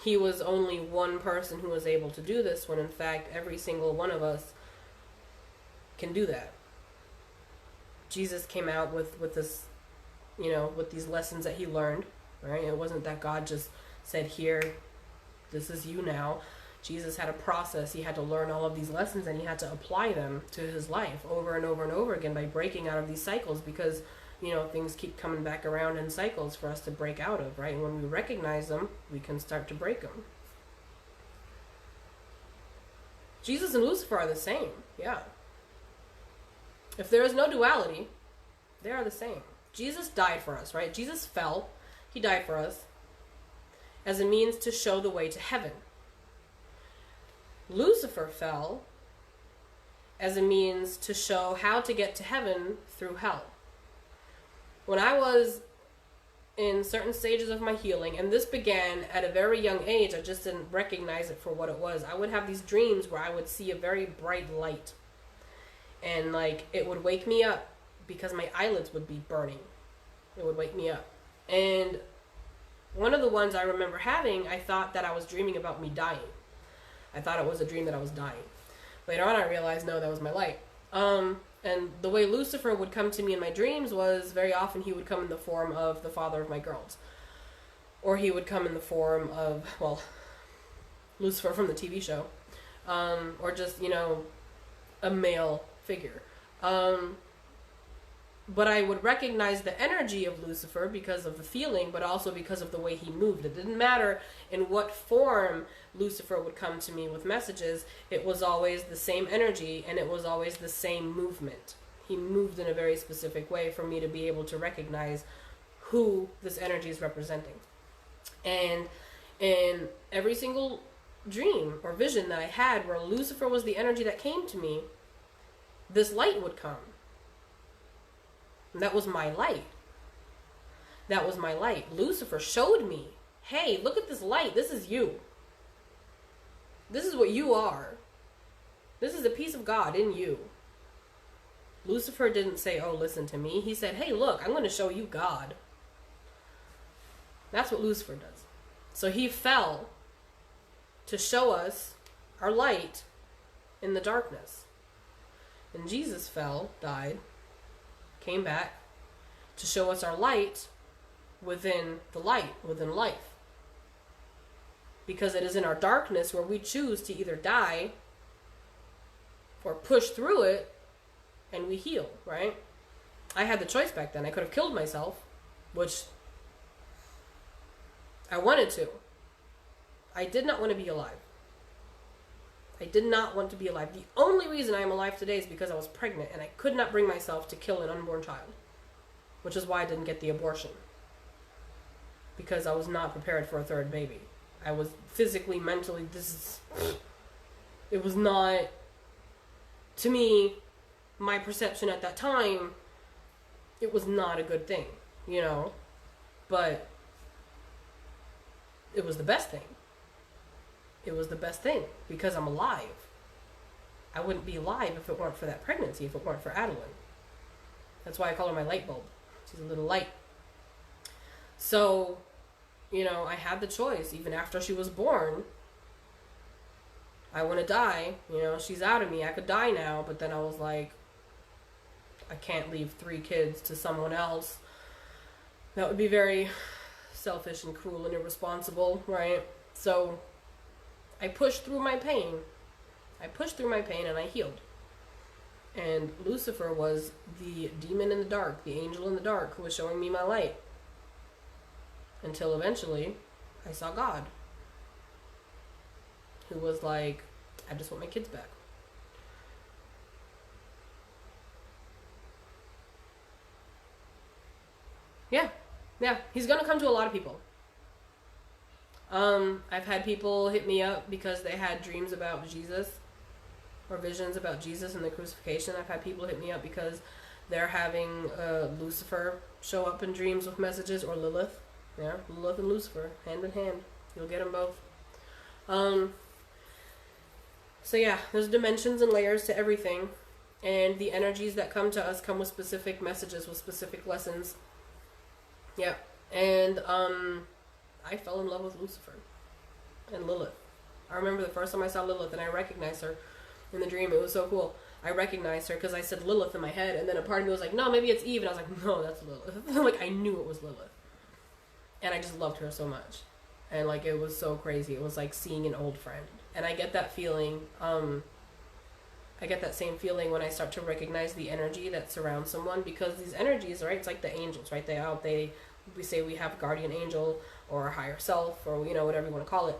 S1: he was only one person who was able to do this, when in fact every single one of us can do that. Jesus came out with this, with these lessons that he learned, right? It wasn't that God just said, here, this is you now. Jesus had a process. He had to learn all of these lessons, and he had to apply them to his life over and over and over again by breaking out of these cycles, because, things keep coming back around in cycles for us to break out of, right? And when we recognize them, we can start to break them. Jesus and Lucifer are the same, yeah. If there is no duality, they are the same. Jesus died for us, right? Jesus fell. He died for us as a means to show the way to heaven. Lucifer fell as a means to show how to get to heaven through hell. When I was in certain stages of my healing, and this began at a very young age, I just didn't recognize it for what it was. I would have these dreams where I would see a very bright light. And it would wake me up because my eyelids would be burning. It would wake me up. And one of the ones I remember having, I thought that I was dreaming about me dying. I thought it was a dream that I was dying. Later on, I realized, no, that was my light. And the way Lucifer would come to me in my dreams was, very often he would come in the form of the father of my girls. Or he would come in the form of, Lucifer from the TV show. Or just, a male figure. But I would recognize the energy of Lucifer because of the feeling, but also because of the way he moved. It didn't matter in what form Lucifer would come to me with messages. It was always the same energy, and it was always the same movement. He moved in a very specific way for me to be able to recognize who this energy is representing. And in every single dream or vision that I had where Lucifer was the energy that came to me, this light would come. And that was my light. That was my light. Lucifer showed me, hey, look at this light. This is you. This is what you are. This is a piece of God in you. Lucifer didn't say, oh, listen to me. He said, hey, look, I'm going to show you God. That's what Lucifer does. So he fell to show us our light in the darkness. And Jesus fell, died, came back to show us our light within the light, within life. Because it is in our darkness where we choose to either die or push through it and we heal, right? I had the choice back then. I could have killed myself, which I wanted to. I did not want to be alive. I did not want to be alive. The only reason I am alive today is because I was pregnant and I could not bring myself to kill an unborn child, which is why I didn't get the abortion. Because I was not prepared for a third baby. I was physically, mentally, it was not, to me, my perception at that time, it was not a good thing, but it was the best thing. It was the best thing because I'm alive. I wouldn't be alive if it weren't for that pregnancy, if it weren't for Adeline. That's why I call her my light bulb. She's a little light. So, I had the choice. Even after she was born, I want to die. She's out of me. I could die now. But then I was like, I can't leave 3 kids to someone else. That would be very selfish and cruel and irresponsible, right? So I pushed through my pain. And I healed. And Lucifer was the demon in the dark, the angel in the dark, who was showing me my light. Until eventually, I saw God. Who was like, I just want my kids back. Yeah. He's gonna come to a lot of people. I've had people hit me up because they had dreams about Jesus. or visions about Jesus and the crucifixion. I've had people hit me up because they're having Lucifer show up in dreams with messages, or Lilith. Yeah, Lilith and Lucifer, hand in hand. You'll get them both. So yeah, there's dimensions and layers to everything. And the energies that come to us come with specific messages, with specific lessons. Yeah. And I fell in love with Lucifer and Lilith. I remember the first time I saw Lilith and I recognized her in the dream. It was so cool. I recognized her because I said Lilith in my head, and then a part of me was like, no, maybe it's Eve. And I was like, no, that's Lilith. Like, I knew it was Lilith. And I just loved her so much. And like, it was so crazy. It was like seeing an old friend. And I get that feeling, I get that same feeling when I start to recognize the energy that surrounds someone, because these energies, right, it's like the angels, right? We say we have a guardian angel or a higher self, or, you know, whatever you want to call it.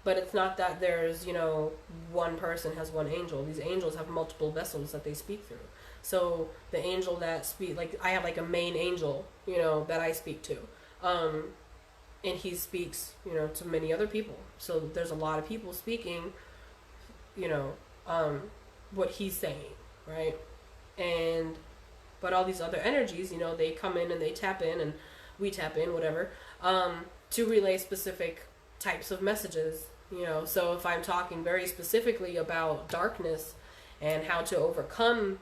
S1: But it's not that there's, you know, one person has one angel. These angels have multiple vessels that they speak through. So the angel that like, I have like a main angel, you know, that I speak to. And he speaks, you know, to many other people. So there's a lot of people speaking, you know, what he's saying, right? But all these other energies, you know, they come in and they tap in, and we tap in, whatever, to relay specific types of messages, you know. So if I'm talking very specifically about darkness and how to overcome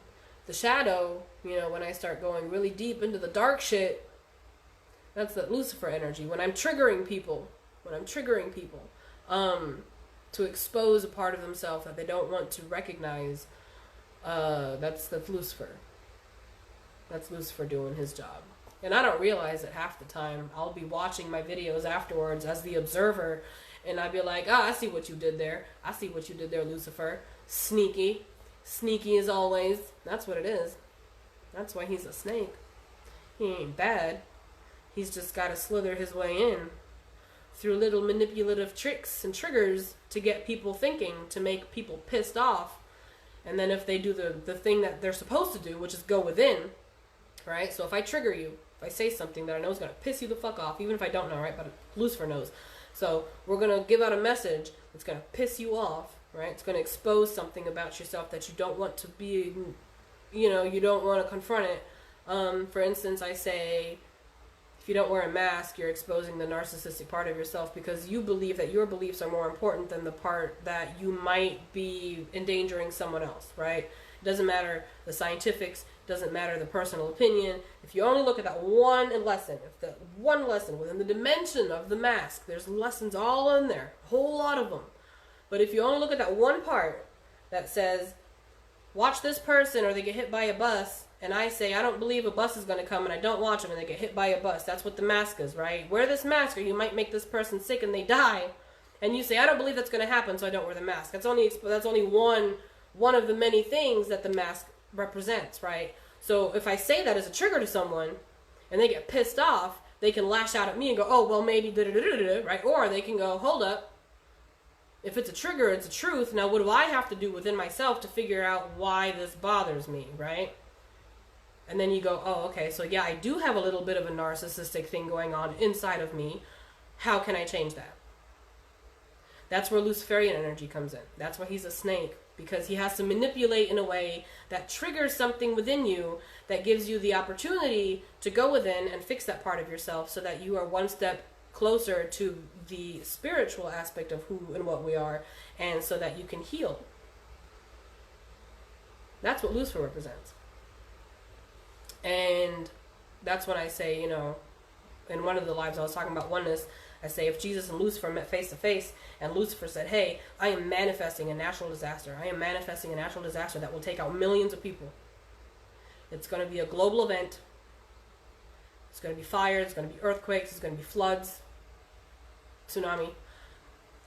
S1: the shadow, you know, when I start going really deep into the dark shit, that's that Lucifer energy. When I'm triggering people, to expose a part of themselves that they don't want to recognize, that's Lucifer. That's Lucifer doing his job. And I don't realize it half the time. I'll be watching my videos afterwards as the observer, and I'll be like, I see what you did there. I see what you did there, Lucifer. Sneaky. Sneaky as always. That's what it is. That's why he's a snake. He ain't bad. He's just got to slither his way in through little manipulative tricks and triggers to get people thinking, to make people pissed off. And then if they do the thing that they're supposed to do, which is go within, right? So if I trigger you, if I say something that I know is going to piss you the fuck off, even if I don't know, right? But Lucifer knows. So we're going to give out a message that's going to piss you off, right? It's going to expose something about yourself that you don't want to be, you know, you don't want to confront it. For instance, I say, if you don't wear a mask, you're exposing the narcissistic part of yourself, because you believe that your beliefs are more important than the part that you might be endangering someone else, right? It doesn't matter the scientifics, doesn't matter the personal opinion. If you only look at that one lesson, if that one lesson within the dimension of the mask, there's lessons all in there, a whole lot of them. But if you only look at that one part that says, watch this person or they get hit by a bus, and I say, I don't believe a bus is going to come, and I don't watch them and they get hit by a bus. That's what the mask is, right? Wear this mask or you might make this person sick and they die. And you say, I don't believe that's going to happen, so I don't wear the mask. That's only one of the many things that the mask represents, right? So if I say that as a trigger to someone and they get pissed off, they can lash out at me and go, oh, well, maybe da-da-da-da-da, right? Or they can go, hold up. If it's a trigger, it's a truth. Now, what do I have to do within myself to figure out why this bothers me, right? And then you go, oh, okay, so yeah, I do have a little bit of a narcissistic thing going on inside of me. How can I change that? That's where Luciferian energy comes in. That's why he's a snake, because he has to manipulate in a way that triggers something within you that gives you the opportunity to go within and fix that part of yourself, so that you are one step closer to the spiritual aspect of who and what we are, and so that you can heal. That's what Lucifer represents. And that's when I say, you know, in one of the lives I was talking about oneness, I say, if Jesus and Lucifer met face to face, and Lucifer said, hey, I am manifesting a natural disaster. I am manifesting a natural disaster that will take out millions of people. It's going to be a global event. It's going to be fire. It's going to be earthquakes. It's going to be floods, tsunami.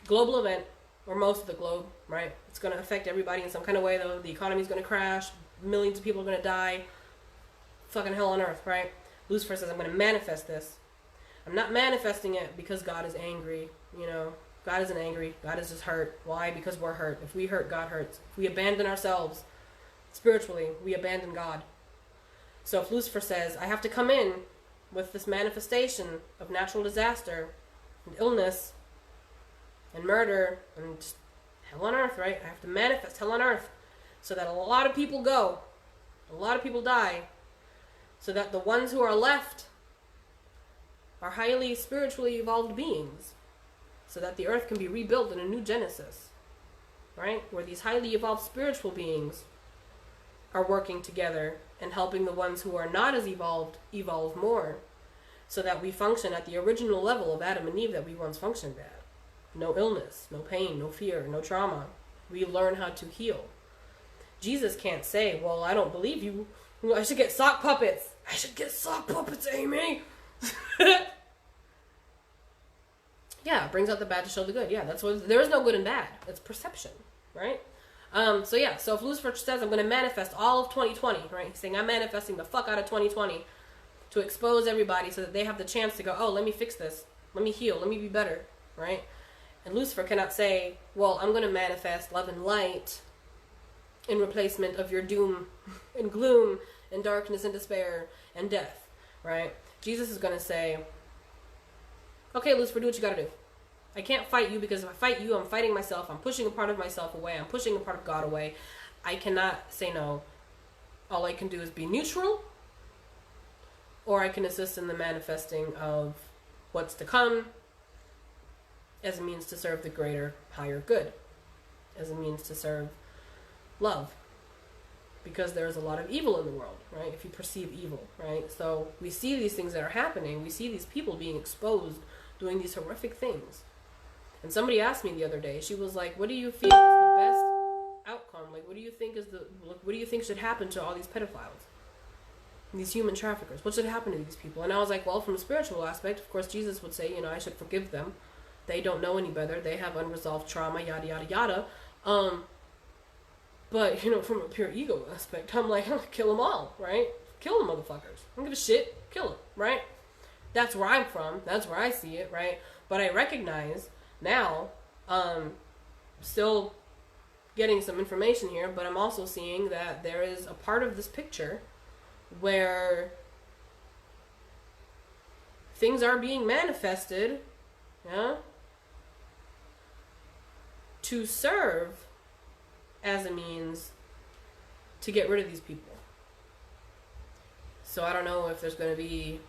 S1: Global event, or most of the globe, right? It's going to affect everybody in some kind of way, though. The economy is going to crash. Millions of people are going to die. Fucking hell on earth, right? Lucifer says, I'm going to manifest this. I'm not manifesting it because God is angry. You know, God isn't angry. God is just hurt. Why? Because we're hurt. If we hurt, God hurts. If we abandon ourselves spiritually, we abandon God. So if Lucifer says, I have to come in with this manifestation of natural disaster and illness and murder and just Hell on earth, right? I have to manifest hell on earth so that a lot of people go, a lot of people die, so that the ones who are left are highly spiritually evolved beings, so that the earth can be rebuilt in a new Genesis, right? Where these highly evolved spiritual beings are working together and helping the ones who are not as evolved evolve more, so that we function at the original level of Adam and Eve that we once functioned at. No illness, no pain, no fear, no trauma. We learn how to heal. Jesus can't say, well, I don't believe you. I should get sock puppets. I should get sock puppets, Amy. Yeah, it brings out the bad to show the good. Yeah, that's what, there is no good and bad. It's perception, right? So if Lucifer says I'm going to manifest all of 2020, right? He's saying I'm manifesting the fuck out of 2020 to expose everybody so that they have the chance to go, oh, let me fix this. Let me heal. Let me be better, right? And Lucifer cannot say, well, I'm going to manifest love and light in replacement of your doom and gloom and darkness and despair and death, right? Jesus is going to say, okay, Lucifer, do what you got to do. I can't fight you because if I fight you, I'm fighting myself. I'm pushing a part of myself away. I'm pushing a part of God away. I cannot say no. All I can do is be neutral, or I can assist in the manifesting of what's to come as a means to serve the greater, higher good, as a means to serve love. Because there's a lot of evil in the world, right? If you perceive evil, right? So we see these things that are happening. We see these people being exposed, doing these horrific things. And somebody asked me the other day, she was like, what do you feel is the best outcome? Like, what do you think should happen to all these pedophiles? And these human traffickers? What should happen to these people? And I was like, well, from a spiritual aspect, of course, Jesus would say, I should forgive them. They don't know any better. They have unresolved trauma, yada, yada, yada. But, from a pure ego aspect, I'm like, kill them all, right? Kill them motherfuckers. I don't give a shit. Kill them, right? That's where I'm from. That's where I see it, right? But I recognize now, still getting some information here, but I'm also seeing that there is a part of this picture where things are being manifested, yeah, to serve as a means to get rid of these people. So I don't know if there's going to be,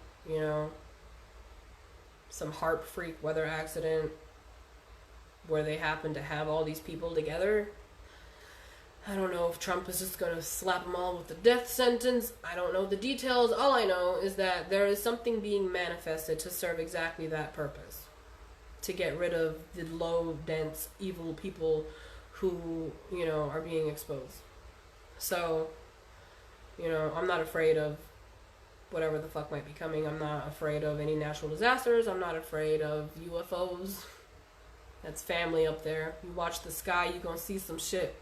S1: some HARP freak weather accident where they happen to have all these people together. I don't know if Trump is just going to slap them all with the death sentence. I don't know the details. All I know is that there is something being manifested to serve exactly that purpose. To get rid of the low, dense, evil people who, are being exposed. So, I'm not afraid of whatever the fuck might be coming. I'm not afraid of any natural disasters. I'm not afraid of UFOs. That's family up there. You watch the sky, you're gonna see some shit.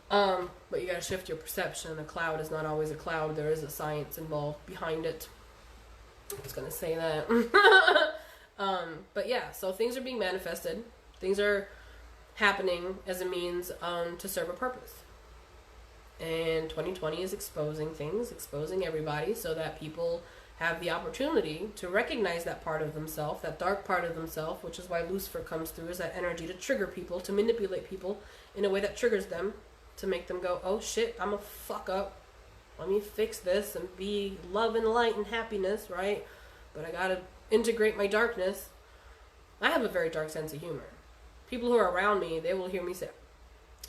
S1: But you gotta shift your perception. A cloud is not always a cloud. There is a science involved behind it. I was gonna say that. But yeah, so things are being manifested. Things are happening as a means to serve a purpose. And 2020 is exposing things, exposing everybody, so that people have the opportunity to recognize that part of themselves, that dark part of themselves, which is why Lucifer comes through, is that energy to trigger people, to manipulate people in a way that triggers them, to make them go, oh shit, I'm a fuck up. Let me fix this and be love and light and happiness, right? But I gotta integrate my darkness. I have a very dark sense of humor. People who are around me, they will hear me say,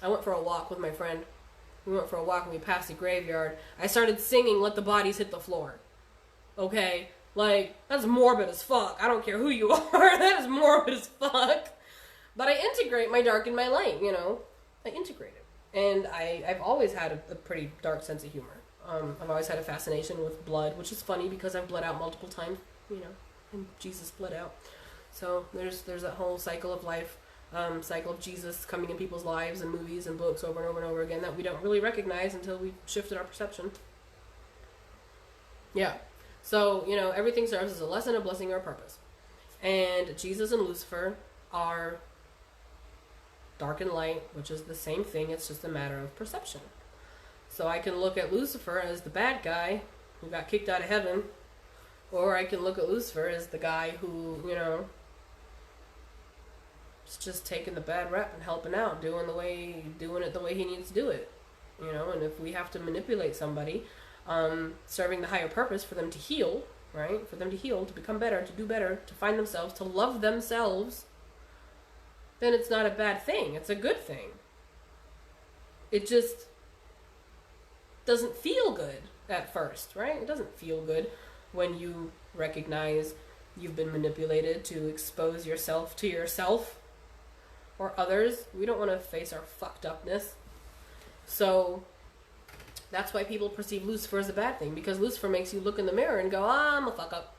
S1: I went for a walk with my friend. We went for a walk and we passed a graveyard. I started singing Let the Bodies Hit the Floor. Okay? Like, that's morbid as fuck. I don't care who you are. That is morbid as fuck. But I integrate my dark and my light, I integrate it. And I've always had a pretty dark sense of humor. I've always had a fascination with blood, which is funny because I've bled out multiple times, and Jesus bled out. So there's that whole cycle of life. Cycle of Jesus coming in people's lives and movies and books over and over and over again that we don't really recognize until we shifted our perception. Yeah. So, everything serves as a lesson, a blessing, or a purpose. And Jesus and Lucifer are dark and light, which is the same thing. It's just a matter of perception. So I can look at Lucifer as the bad guy who got kicked out of heaven, or I can look at Lucifer as the guy who, It's just taking the bad rep and helping out, doing it the way he needs to do it. You know, and if we have to manipulate somebody, serving the higher purpose for them to heal, right? For them to heal, to become better, to do better, to find themselves, to love themselves, then it's not a bad thing. It's a good thing. It just doesn't feel good at first, right? It doesn't feel good when you recognize you've been manipulated to expose yourself to yourself or others. We don't want to face our fucked upness. So that's why people perceive Lucifer as a bad thing, because Lucifer makes you look in the mirror and go, I'm a fuck up.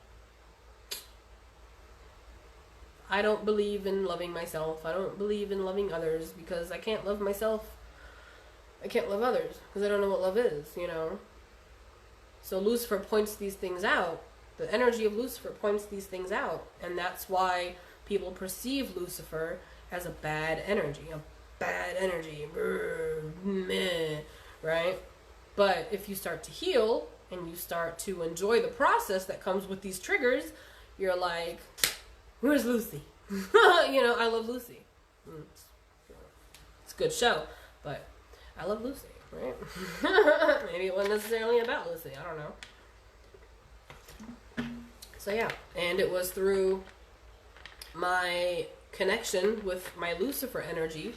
S1: I don't believe in loving myself. I don't believe in loving others because I can't love myself. I can't love others because I don't know what love is, you know. So Lucifer points these things out. The energy of Lucifer points these things out. And that's why people perceive Lucifer as a bad energy. A bad energy. Meh, right? But if you start to heal and you start to enjoy the process that comes with these triggers, you're like, where's Lucy? You know, I love Lucy. It's a good show, but I love Lucy, right? Maybe it wasn't necessarily about Lucy. I don't know. So yeah, and it was through my connection with my Lucifer energy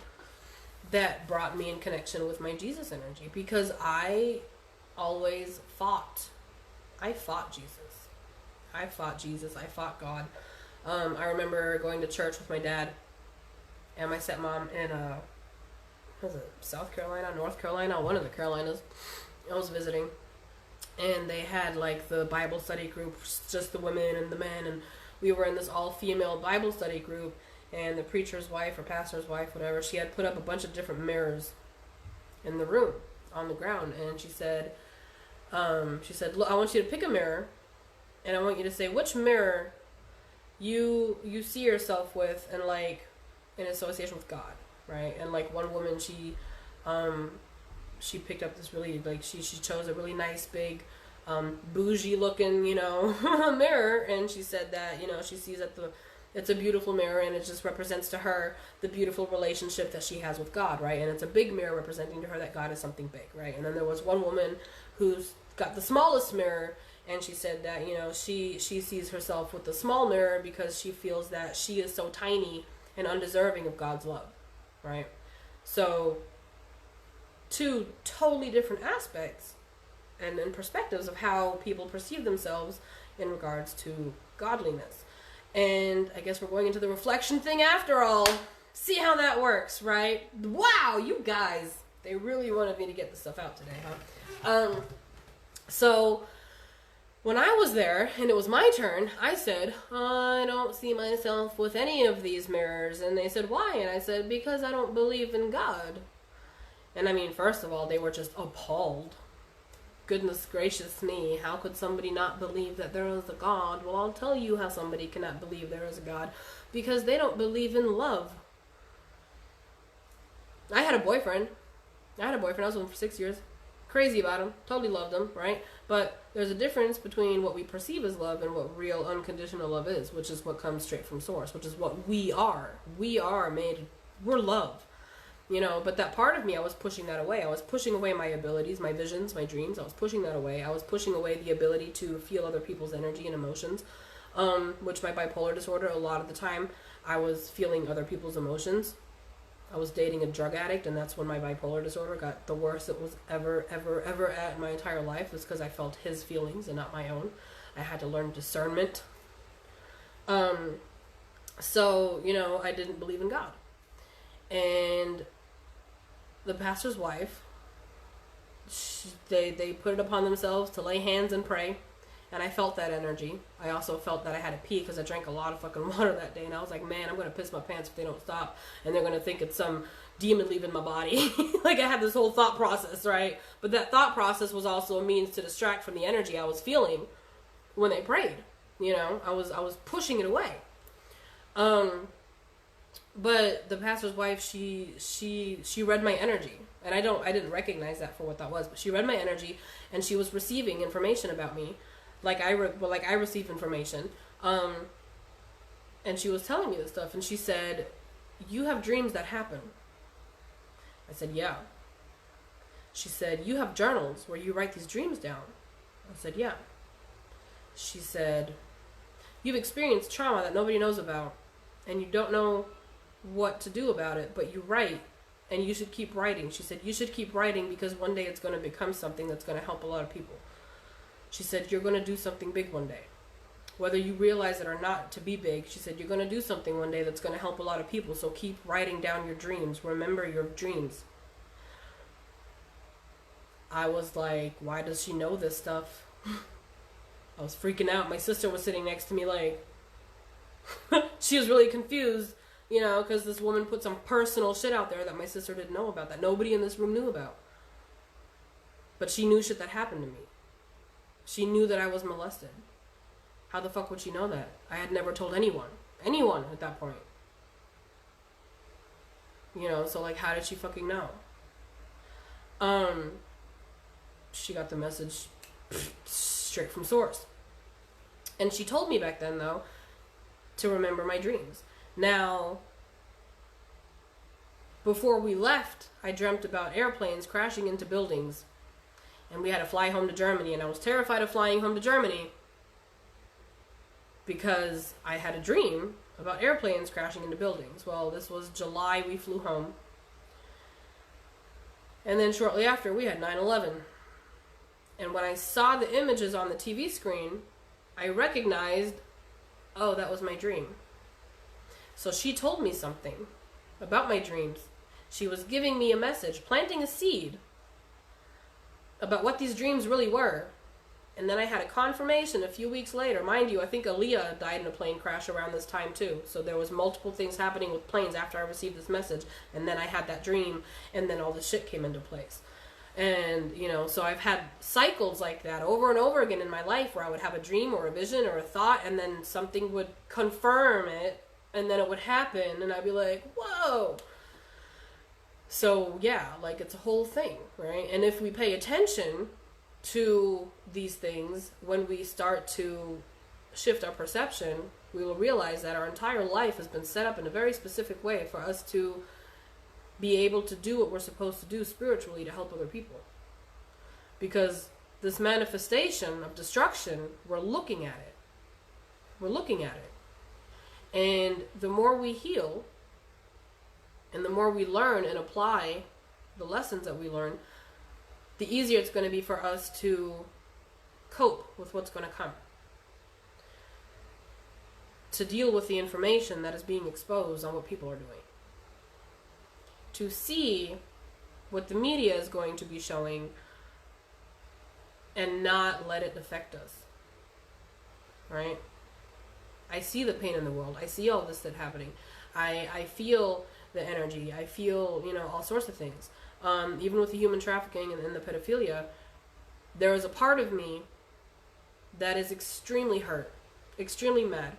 S1: that brought me in connection with my Jesus energy, because I always fought. I fought Jesus. I fought Jesus. I fought God. I remember going to church with my dad and my stepmom in was it South Carolina, North Carolina, one of the Carolinas. I was visiting, and they had like the Bible study group, just the women and the men, and we were in this all-female Bible study group, and the preacher's wife or pastor's wife, whatever, she had put up a bunch of different mirrors in the room on the ground, and she said, look, I want you to pick a mirror, and I want you to say which mirror you see yourself with, and like in association with God. Right, and like one woman, she picked up this really, like, she chose a really nice big bougie looking, you know, mirror, and she said that, you know, she sees that it's a beautiful mirror, and it just represents to her the beautiful relationship that she has with God, right? And it's a big mirror representing to her that God is something big, right? And then there was one woman who's got the smallest mirror, and she said that, you know, she sees herself with the small mirror because she feels that she is so tiny and undeserving of God's love. Right? So, two totally different aspects and perspectives of how people perceive themselves in regards to godliness. And I guess we're going into the reflection thing after all. See how that works, right? Wow, you guys, they really wanted me to get this stuff out today, huh? So, when I was there, and it was my turn, I said, I don't see myself with any of these mirrors. And they said, why? And I said, because I don't believe in God. And I mean, first of all, they were just appalled. Goodness gracious me, how could somebody not believe that there is a God? Well, I'll tell you how somebody cannot believe there is a God. Because they don't believe in love. I had a boyfriend. I was with him for 6 years. Crazy about him. Totally loved him, right? But there's a difference between what we perceive as love and what real unconditional love is, which is what comes straight from source, which is what we are. We're love. You know, but that part of me, I was pushing that away. I was pushing away my abilities, my visions, my dreams. I was pushing that away. I was pushing away the ability to feel other people's energy and emotions, which my bipolar disorder, a lot of the time, I was feeling other people's emotions. I was dating a drug addict, and that's when my bipolar disorder got the worst it was ever at in my entire life, was because I felt his feelings and not my own. I had to learn discernment. So, you know, I didn't believe in God. And the pastor's wife, they put it upon themselves to lay hands and pray. And I felt that energy. I also felt that I had to pee because I drank a lot of fucking water that day. And I was like, man, I'm going to piss my pants if they don't stop. And they're going to think it's some demon leaving my body. Like, I had this whole thought process, right? But that thought process was also a means to distract from the energy I was feeling when they prayed. You know, I was pushing it away. But the pastor's wife, she read my energy. And I didn't recognize that for what that was. But she read my energy, and she was receiving information about me. Like I receive information, and she was telling me this stuff, and she said, you have dreams that happen. I said, yeah. She said, you have journals where you write these dreams down. I said, yeah. She said, you've experienced trauma that nobody knows about, and you don't know what to do about it, but you write, and you should keep writing. She said, you should keep writing because one day it's going to become something that's going to help a lot of people. She said, you're going to do something big one day. Whether you realize it or not to be big, she said, you're going to do something one day that's going to help a lot of people, so keep writing down your dreams. Remember your dreams. I was like, why does she know this stuff? I was freaking out. My sister was sitting next to me like, she was really confused, you know, because this woman put some personal shit out there that my sister didn't know about, that nobody in this room knew about. But she knew shit that happened to me. She knew that I was molested. How the fuck would she know that? I had never told anyone. Anyone at that point. You know, so like, how did she fucking know? She got the message straight from source. And she told me back then, though, to remember my dreams. Now, before we left, I dreamt about airplanes crashing into buildings. And we had to fly home to Germany. And I was terrified of flying home to Germany because I had a dream about airplanes crashing into buildings. Well, this was July, we flew home. And then shortly after, we had 9/11. And when I saw the images on the TV screen, I recognized, oh, that was my dream. So she told me something about my dreams. She was giving me a message, planting a seed about what these dreams really were. And then I had a confirmation a few weeks later. Mind you, I think Aaliyah died in a plane crash around this time too. So there was multiple things happening with planes after I received this message. And then I had that dream, and then all this shit came into place. And, you know, so I've had cycles like that over and over again in my life where I would have a dream or a vision or a thought, and then something would confirm it, and then it would happen, and I'd be like, whoa. So, yeah, like, it's a whole thing, right? And if we pay attention to these things, when we start to shift our perception, we will realize that our entire life has been set up in a very specific way for us to be able to do what we're supposed to do spiritually to help other people. Because this manifestation of destruction, we're looking at it. We're looking at it. And the more we heal, and the more we learn and apply the lessons that we learn, the easier it's going to be for us to cope with what's going to come. To deal with the information that is being exposed on what people are doing. To see what the media is going to be showing and not let it affect us. Right? I see the pain in the world. I see all this that's happening. I feel the energy. I feel, you know, all sorts of things. Even with the human trafficking and the pedophilia, there is a part of me that is extremely hurt, extremely mad.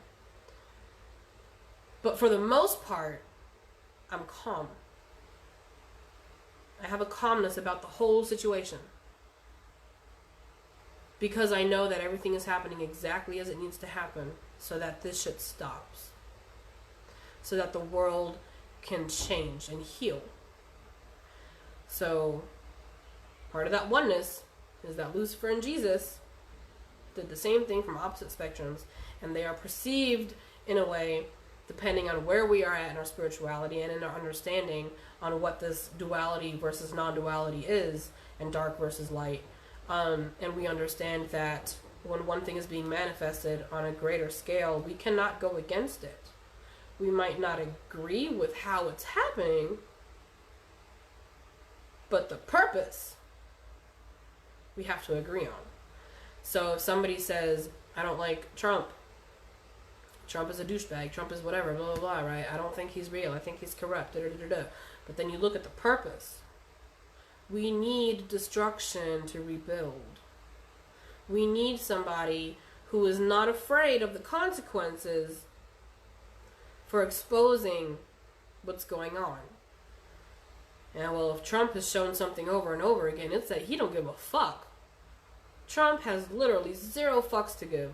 S1: But for the most part, I'm calm. I have a calmness about the whole situation. Because I know that everything is happening exactly as it needs to happen so that this shit stops. So that the world can change and heal. So, part of that oneness is that Lucifer and Jesus did the same thing from opposite spectrums, and they are perceived in a way depending on where we are at in our spirituality and in our understanding on what this duality versus non-duality is, and dark versus light. And we understand that when one thing is being manifested on a greater scale, we cannot go against it. We might not agree with how it's happening, but the purpose we have to agree on. So if somebody says, I don't like Trump is a douchebag, Trump is whatever, blah, blah, blah, right? I don't think he's real, I think he's corrupt, da, da, da, da. But then you look at the purpose. We need destruction to rebuild. We need somebody who is not afraid of the consequences for exposing what's going on. And well, if Trump has shown something over and over again, it's that he don't give a fuck. Trump has literally zero fucks to give.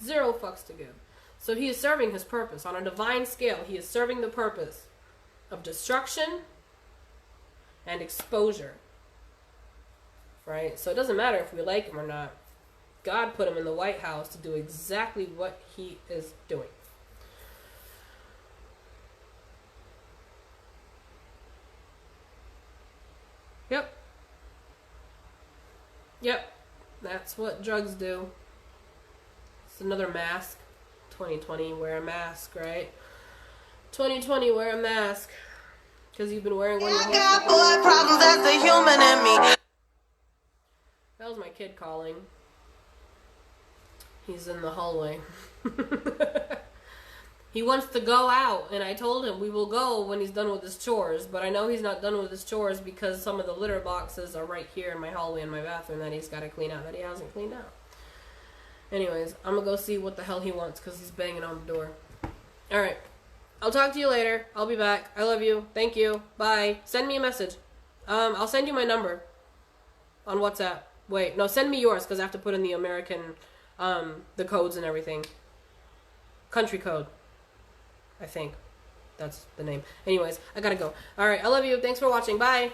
S1: Zero fucks to give. So he is serving his purpose. On a divine scale, he is serving the purpose of destruction and exposure. Right? So it doesn't matter if we like him or not. God put him in the White House to do exactly what he is doing. Yep. Yep. That's what drugs do. It's another mask. 2020, wear a mask, right? 2020, wear a mask. Because you've been wearing one. I got blood problems, that's the human in me. That was my kid calling. He's in the hallway. He wants to go out, and I told him we will go when he's done with his chores, but I know he's not done with his chores because some of the litter boxes are right here in my hallway in my bathroom that he's got to clean out, that he hasn't cleaned out. Anyways, I'm going to go see what the hell he wants because he's banging on the door. Alright. I'll talk to you later. I'll be back. I love you. Thank you. Bye. Send me a message. I'll send you my number on WhatsApp. Wait, no, send me yours because I have to put in the American, the codes and everything. Country code. I think. That's the name. Anyways, I gotta go. Alright, I love you. Thanks for watching. Bye.